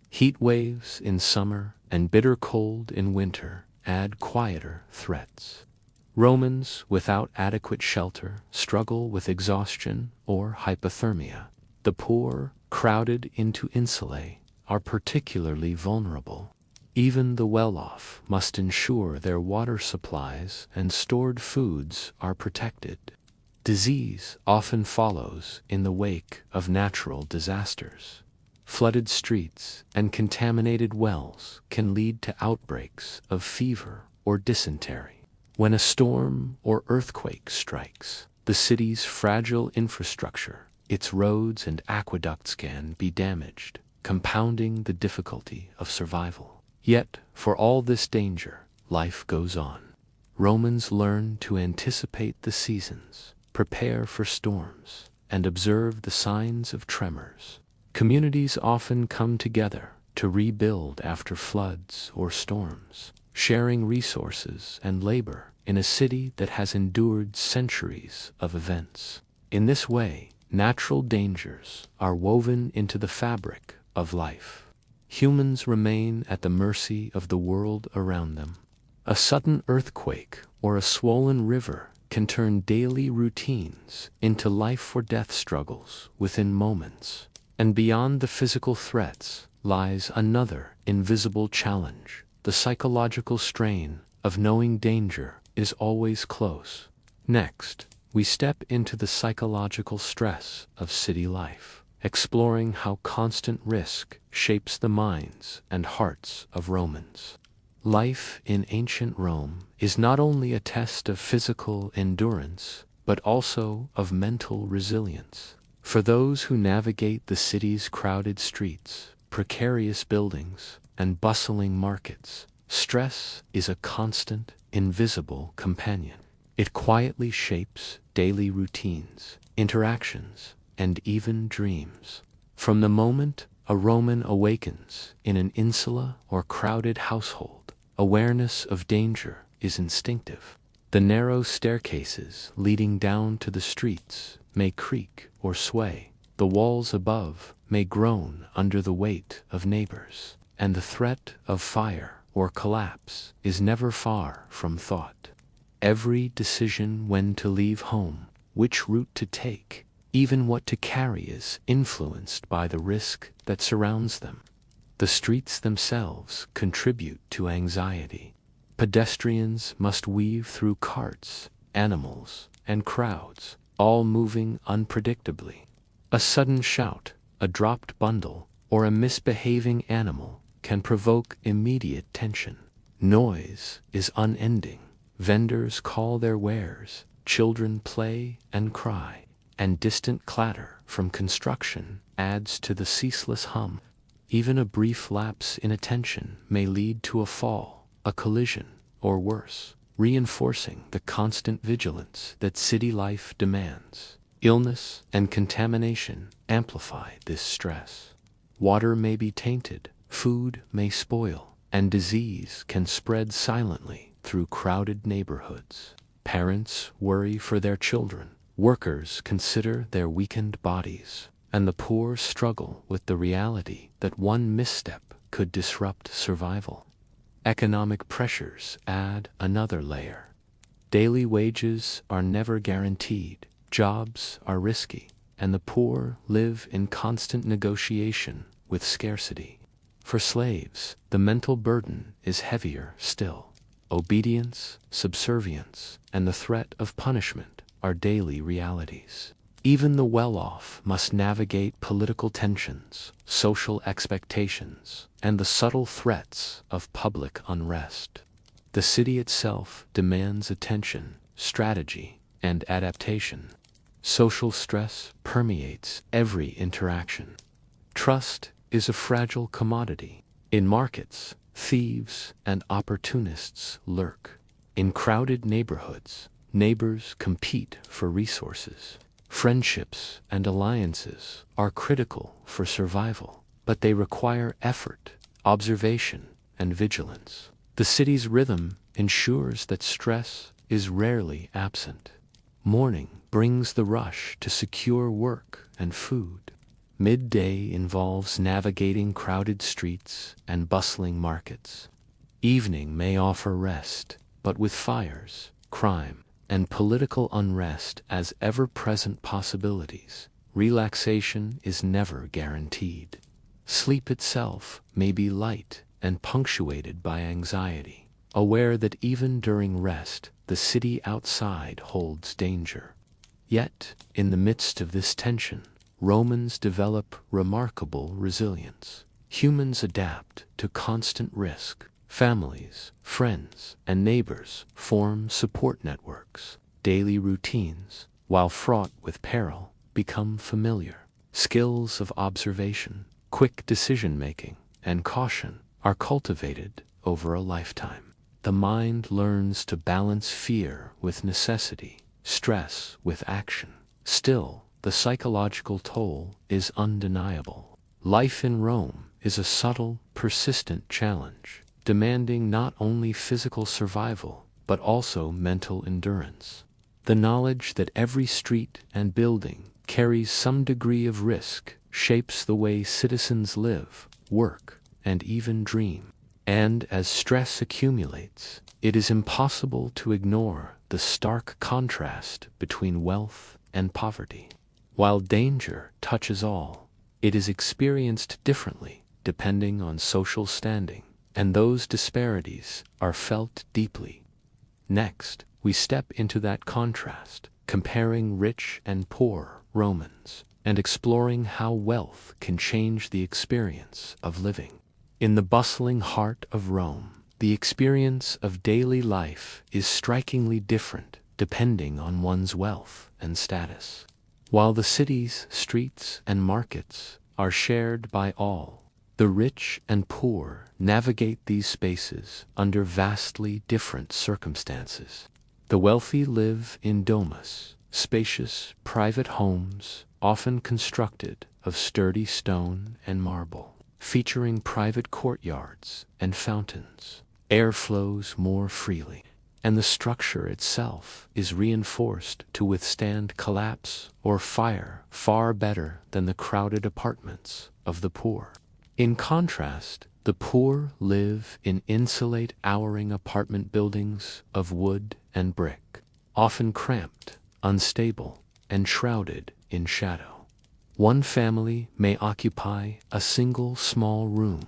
Heat waves in summer and bitter cold in winter add quieter threats. Romans without adequate shelter struggle with exhaustion or hypothermia. The poor, crowded into insulae, are particularly vulnerable. Even the well-off must ensure their water supplies and stored foods are protected. Disease often follows in the wake of natural disasters. Flooded streets and contaminated wells can lead to outbreaks of fever or dysentery. When a storm or earthquake strikes, the city's fragile infrastructure, its roads and aqueducts can be damaged, compounding the difficulty of survival. Yet, for all this danger, life goes on. Romans learned to anticipate the seasons, prepare for storms, and observe the signs of tremors. Communities often come together to rebuild after floods or storms, sharing resources and labor in a city that has endured centuries of events. In this way, natural dangers are woven into the fabric of life. Humans remain at the mercy of the world around them. A sudden earthquake or a swollen river can turn daily routines into life-or-death struggles within moments. And beyond the physical threats lies another invisible challenge: the psychological strain of knowing danger is always close. Next, we step into the psychological stress of city life, exploring how constant risk shapes the minds and hearts of Romans. Life in ancient Rome is not only a test of physical endurance, but also of mental resilience. For those who navigate the city's crowded streets, precarious buildings, and bustling markets, stress is a constant, invisible companion. It quietly shapes daily routines, interactions, and even dreams. From the moment a Roman awakens in an insula or crowded household, awareness of danger is instinctive. The narrow staircases leading down to the streets may creak or sway. The walls above may groan under the weight of neighbors, and the threat of fire or collapse is never far from thought. Every decision when to leave home, which route to take, even what to carry is influenced by the risk that surrounds them. The streets themselves contribute to anxiety. Pedestrians must weave through carts, animals, and crowds, all moving unpredictably. A sudden shout, a dropped bundle, or a misbehaving animal can provoke immediate tension. Noise is unending. Vendors call their wares, children play and cry, and distant clatter from construction adds to the ceaseless hum. Even a brief lapse in attention may lead to a fall, a collision, or worse, reinforcing the constant vigilance that city life demands. Illness and contamination amplify this stress. Water may be tainted, food may spoil, and disease can spread silently through crowded neighborhoods. Parents worry for their children, workers consider their weakened bodies, and the poor struggle with the reality that one misstep could disrupt survival. Economic pressures add another layer. Daily wages are never guaranteed, jobs are risky, and the poor live in constant negotiation with scarcity. For slaves, the mental burden is heavier still. Obedience, subservience, and the threat of punishment are daily realities. Even the well-off must navigate political tensions, social expectations, and the subtle threats of public unrest. The city itself demands attention, strategy, and adaptation. Social stress permeates every interaction. Trust is a fragile commodity. In markets, thieves and opportunists lurk. In crowded neighborhoods, neighbors compete for resources. Friendships and alliances are critical for survival, but they require effort, observation, and vigilance. The city's rhythm ensures that stress is rarely absent. Morning brings the rush to secure work and food. Midday involves navigating crowded streets and bustling markets. Evening may offer rest, but with fires, crime, and political unrest as ever-present possibilities, relaxation is never guaranteed. Sleep itself may be light and punctuated by anxiety, aware that even during rest, the city outside holds danger. Yet, in the midst of this tension, Romans develop remarkable resilience. Humans adapt to constant risk. Families, friends, and neighbors form support networks. Daily routines, while fraught with peril, become familiar. Skills of observation, quick decision-making, and caution are cultivated over a lifetime. The mind learns to balance fear with necessity, stress with action. Still, the psychological toll is undeniable. Life in Rome is a subtle, persistent challenge, demanding not only physical survival, but also mental endurance. The knowledge that every street and building carries some degree of risk shapes the way citizens live, work, and even dream. And as stress accumulates, it is impossible to ignore the stark contrast between wealth and poverty. While danger touches all, it is experienced differently depending on social standing, and those disparities are felt deeply. Next, we step into that contrast, comparing rich and poor Romans, and exploring how wealth can change the experience of living. In the bustling heart of Rome, the experience of daily life is strikingly different depending on one's wealth and status. While the city's streets and markets are shared by all, the rich and poor navigate these spaces under vastly different circumstances. The wealthy live in domus, spacious private homes, often constructed of sturdy stone and marble, featuring private courtyards and fountains. Air flows more freely, and the structure itself is reinforced to withstand collapse or fire far better than the crowded apartments of the poor. In contrast, the poor live in insulate towering apartment buildings of wood and brick, often cramped, unstable, and shrouded in shadow. One family may occupy a single small room.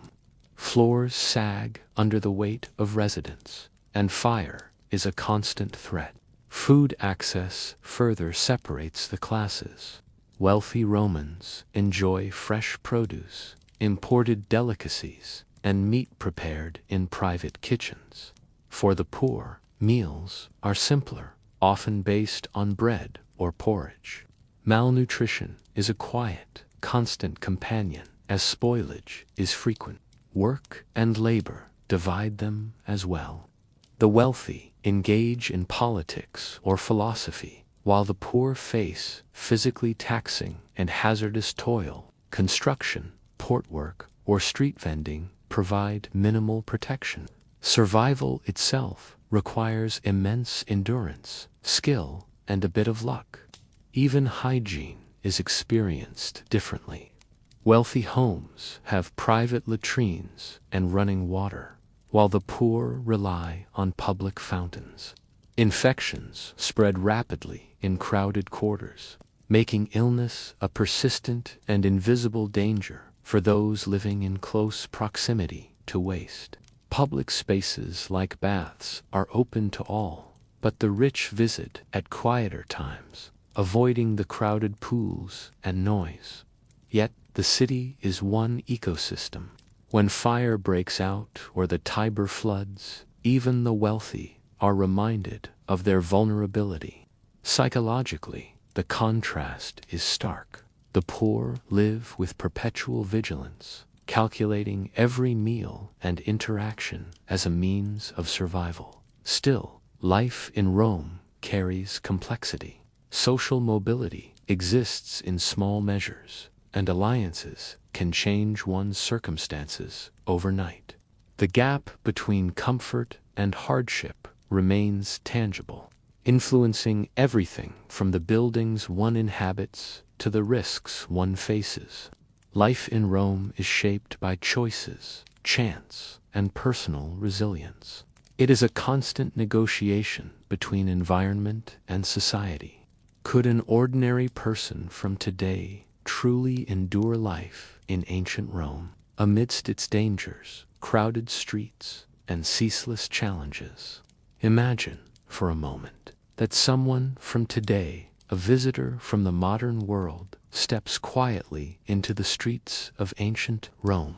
Floors sag under the weight of residents, and fire is a constant threat. Food access further separates the classes. Wealthy Romans enjoy fresh produce, imported delicacies, and meat prepared in private kitchens. For the poor, meals are simpler, often based on bread or porridge. Malnutrition is a quiet, constant companion, as spoilage is frequent. Work and labor divide them as well. The wealthy engage in politics or philosophy, while the poor face physically taxing and hazardous toil. Construction, port work, or street vending provide minimal protection. Survival itself requires immense endurance, skill, and a bit of luck. Even hygiene is experienced differently. Wealthy homes have private latrines and running water, while the poor rely on public fountains. Infections spread rapidly in crowded quarters, making illness a persistent and invisible danger for those living in close proximity to waste. Public spaces like baths are open to all, but the rich visit at quieter times, avoiding the crowded pools and noise. Yet the city is one ecosystem. When fire breaks out or the Tiber floods, even the wealthy are reminded of their vulnerability. Psychologically, the contrast is stark. The poor live with perpetual vigilance, calculating every meal and interaction as a means of survival. Still, life in Rome carries complexity. Social mobility exists in small measures, and alliances can change one's circumstances overnight. The The gap between comfort and hardship remains tangible, influencing everything from the buildings one inhabits to the risks one faces. Life in Rome is shaped by choices, chance, and personal resilience. It is a constant negotiation between environment and society. Could an ordinary person from today truly endure life in ancient Rome, amidst its dangers, crowded streets, and ceaseless challenges? Imagine, for a moment, that someone from today, a visitor from the modern world, steps quietly into the streets of ancient Rome.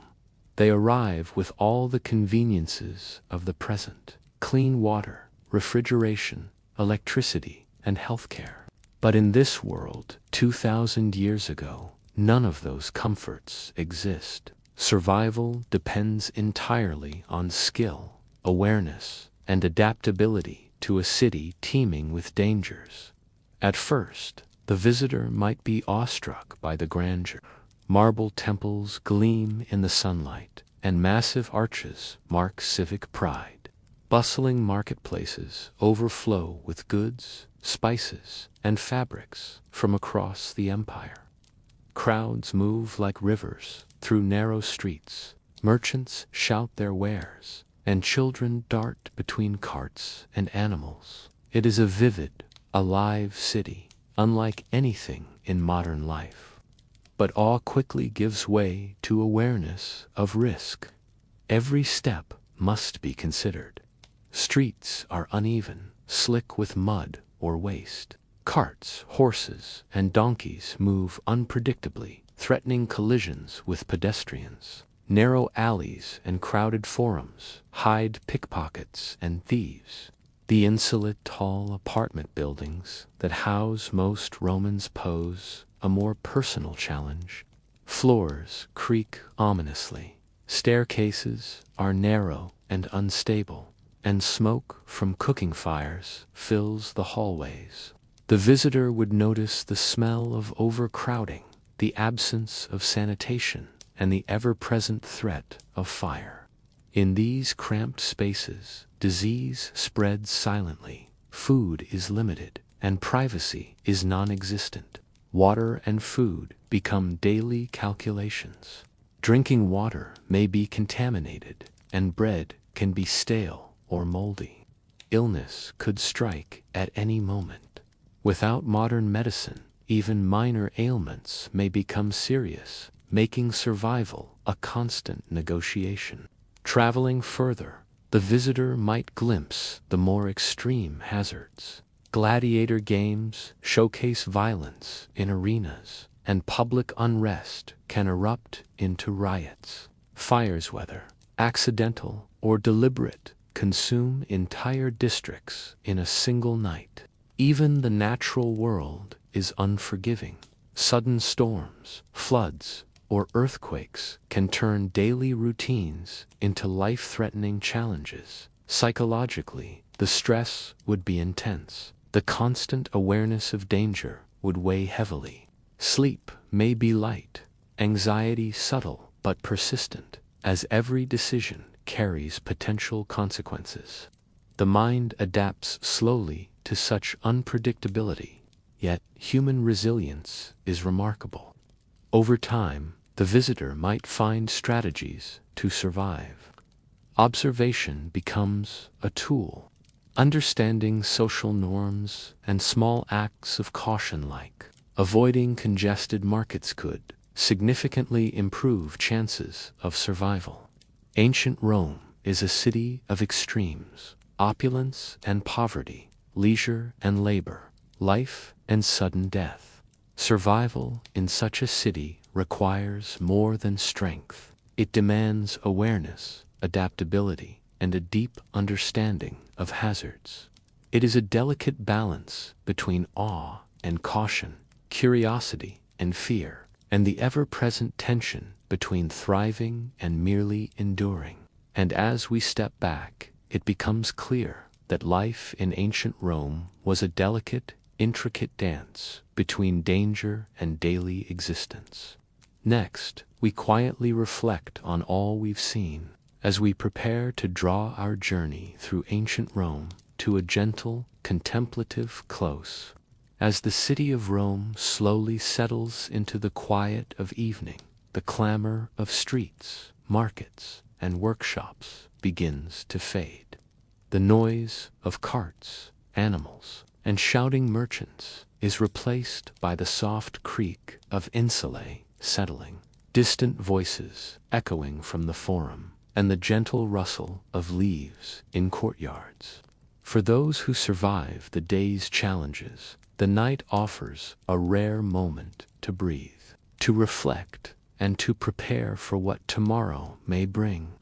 They arrive with all the conveniences of the present: clean water, refrigeration, electricity, and healthcare. But in this world, 2,000 years ago, none of those comforts exist. Survival depends entirely on skill, awareness, and adaptability to a city teeming with dangers. At first, the visitor might be awestruck by the grandeur. Marble temples gleam in the sunlight, and massive arches mark civic pride. Bustling marketplaces overflow with goods, spices, and fabrics from across the empire. Crowds move like rivers through narrow streets, merchants shout their wares, and children dart between carts and animals. It is a vivid, alive city, unlike anything in modern life. But awe quickly gives way to awareness of risk. Every step must be considered. Streets are uneven, slick with mud or waste. Carts, horses, and donkeys move unpredictably, threatening collisions with pedestrians. Narrow alleys and crowded forums hide pickpockets and thieves. The insolent tall apartment buildings that house most Romans pose a more personal challenge. Floors creak ominously. Staircases are narrow and unstable, and smoke from cooking fires fills the hallways. The visitor would notice the smell of overcrowding, the absence of sanitation, and the ever-present threat of fire. In these cramped spaces, disease spreads silently, food is limited, and privacy is non-existent. Water and food become daily calculations. Drinking water may be contaminated, and bread can be stale or moldy. Illness could strike at any moment. Without modern medicine, even minor ailments may become serious, making survival a constant negotiation. Traveling further, the visitor might glimpse the more extreme hazards. Gladiator games showcase violence in arenas, and public unrest can erupt into riots. Fires, whether accidental or deliberate, consume entire districts in a single night. Even the natural world is unforgiving. Sudden storms, floods, or earthquakes can turn daily routines into life-threatening challenges. Psychologically, the stress would be intense. The constant awareness of danger would weigh heavily. Sleep may be light, anxiety subtle but persistent, as every decision carries potential consequences. The mind adapts slowly to such unpredictability, yet human resilience is remarkable. Over time, the visitor might find strategies to survive. Observation becomes a tool. Understanding social norms and small acts of caution like avoiding congested markets could significantly improve chances of survival. Ancient Rome is a city of extremes: opulence and poverty, leisure and labor, life and sudden death. Survival in such a city requires more than strength. It demands awareness, adaptability, and a deep understanding of hazards. It is a delicate balance between awe and caution, curiosity and fear, and the ever-present tension between thriving and merely enduring. And as we step back, it becomes clear that life in ancient Rome was a delicate, intricate dance between danger and daily existence. Next, we quietly reflect on all we've seen, as we prepare to draw our journey through ancient Rome to a gentle, contemplative close. As the city of Rome slowly settles into the quiet of evening, the clamor of streets, markets, and workshops begins to fade. The noise of carts, animals, and shouting merchants is replaced by the soft creak of insulae settling, distant voices echoing from the forum, and the gentle rustle of leaves in courtyards. For those who survive the day's challenges, the night offers a rare moment to breathe, to reflect, and to prepare for what tomorrow may bring.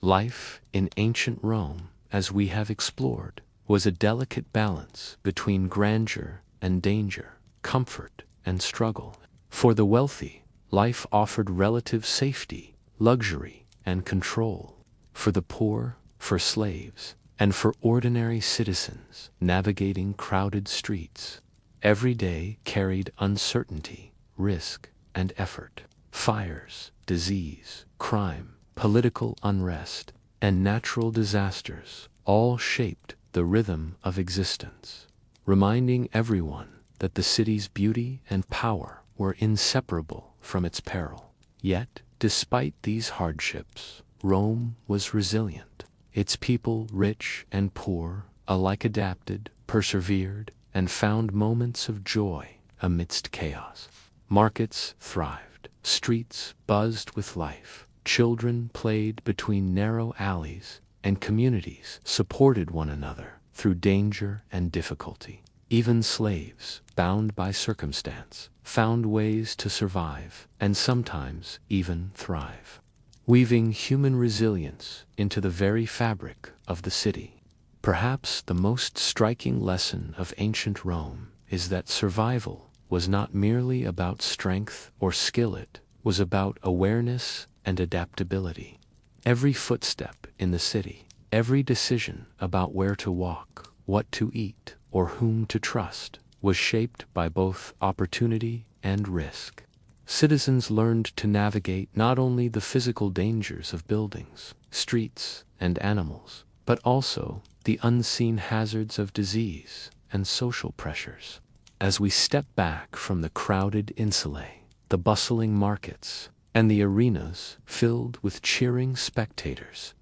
Life in ancient Rome, as we have explored, was a delicate balance between grandeur and danger, comfort and struggle. For the wealthy, life offered relative safety, luxury, and control. For the poor, for slaves, and for ordinary citizens navigating crowded streets, every day carried uncertainty, risk, and effort. Fires, disease, crime, political unrest, and natural disasters all shaped the rhythm of existence, reminding everyone that the city's beauty and power were inseparable from its peril. Yet, despite these hardships, Rome was resilient. Its people, rich and poor, alike adapted, persevered, and found moments of joy amidst chaos. Markets thrived, streets buzzed with life, children played between narrow alleys, and communities supported one another through danger and difficulty. Even slaves, bound by circumstance, found ways to survive and sometimes even thrive, weaving human resilience into the very fabric of the city. Perhaps the most striking lesson of ancient Rome is that survival was not merely about strength or skill, it was about awareness and adaptability. Every footstep in the city, every decision about where to walk, what to eat, or whom to trust, was shaped by both opportunity and risk. Citizens learned to navigate not only the physical dangers of buildings, streets, and animals, but also the unseen hazards of disease and social pressures. As we step back from the crowded insulae, the bustling markets, and the arenas filled with cheering spectators,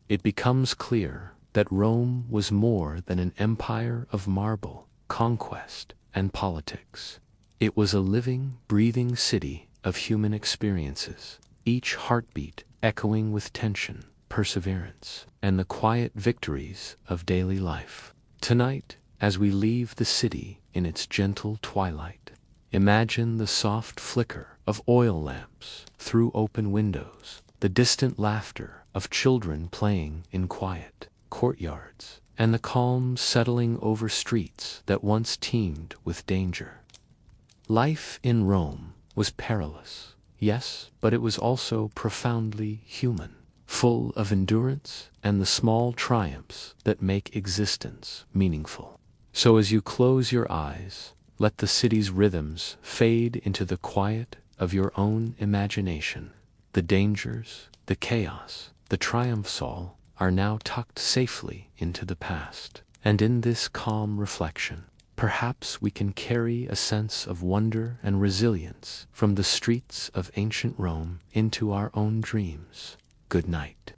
it becomes clear that Rome was more than an empire of marble, conquest, and politics. It was a living, breathing city of human experiences, each heartbeat echoing with tension, perseverance, and the quiet victories of daily life. Tonight, as we leave the city in its gentle twilight, imagine the soft flicker of oil lamps through open windows, the distant laughter of children playing in quiet courtyards, and the calm settling over streets that once teemed with danger. Life in Rome was perilous, yes, but it was also profoundly human, full of endurance and the small triumphs that make existence meaningful. So as you close your eyes, let the city's rhythms fade into the quiet of your own imagination. The dangers, the chaos, the triumphs all are now tucked safely into the past. And in this calm reflection, perhaps we can carry a sense of wonder and resilience from the streets of ancient Rome into our own dreams. Good night.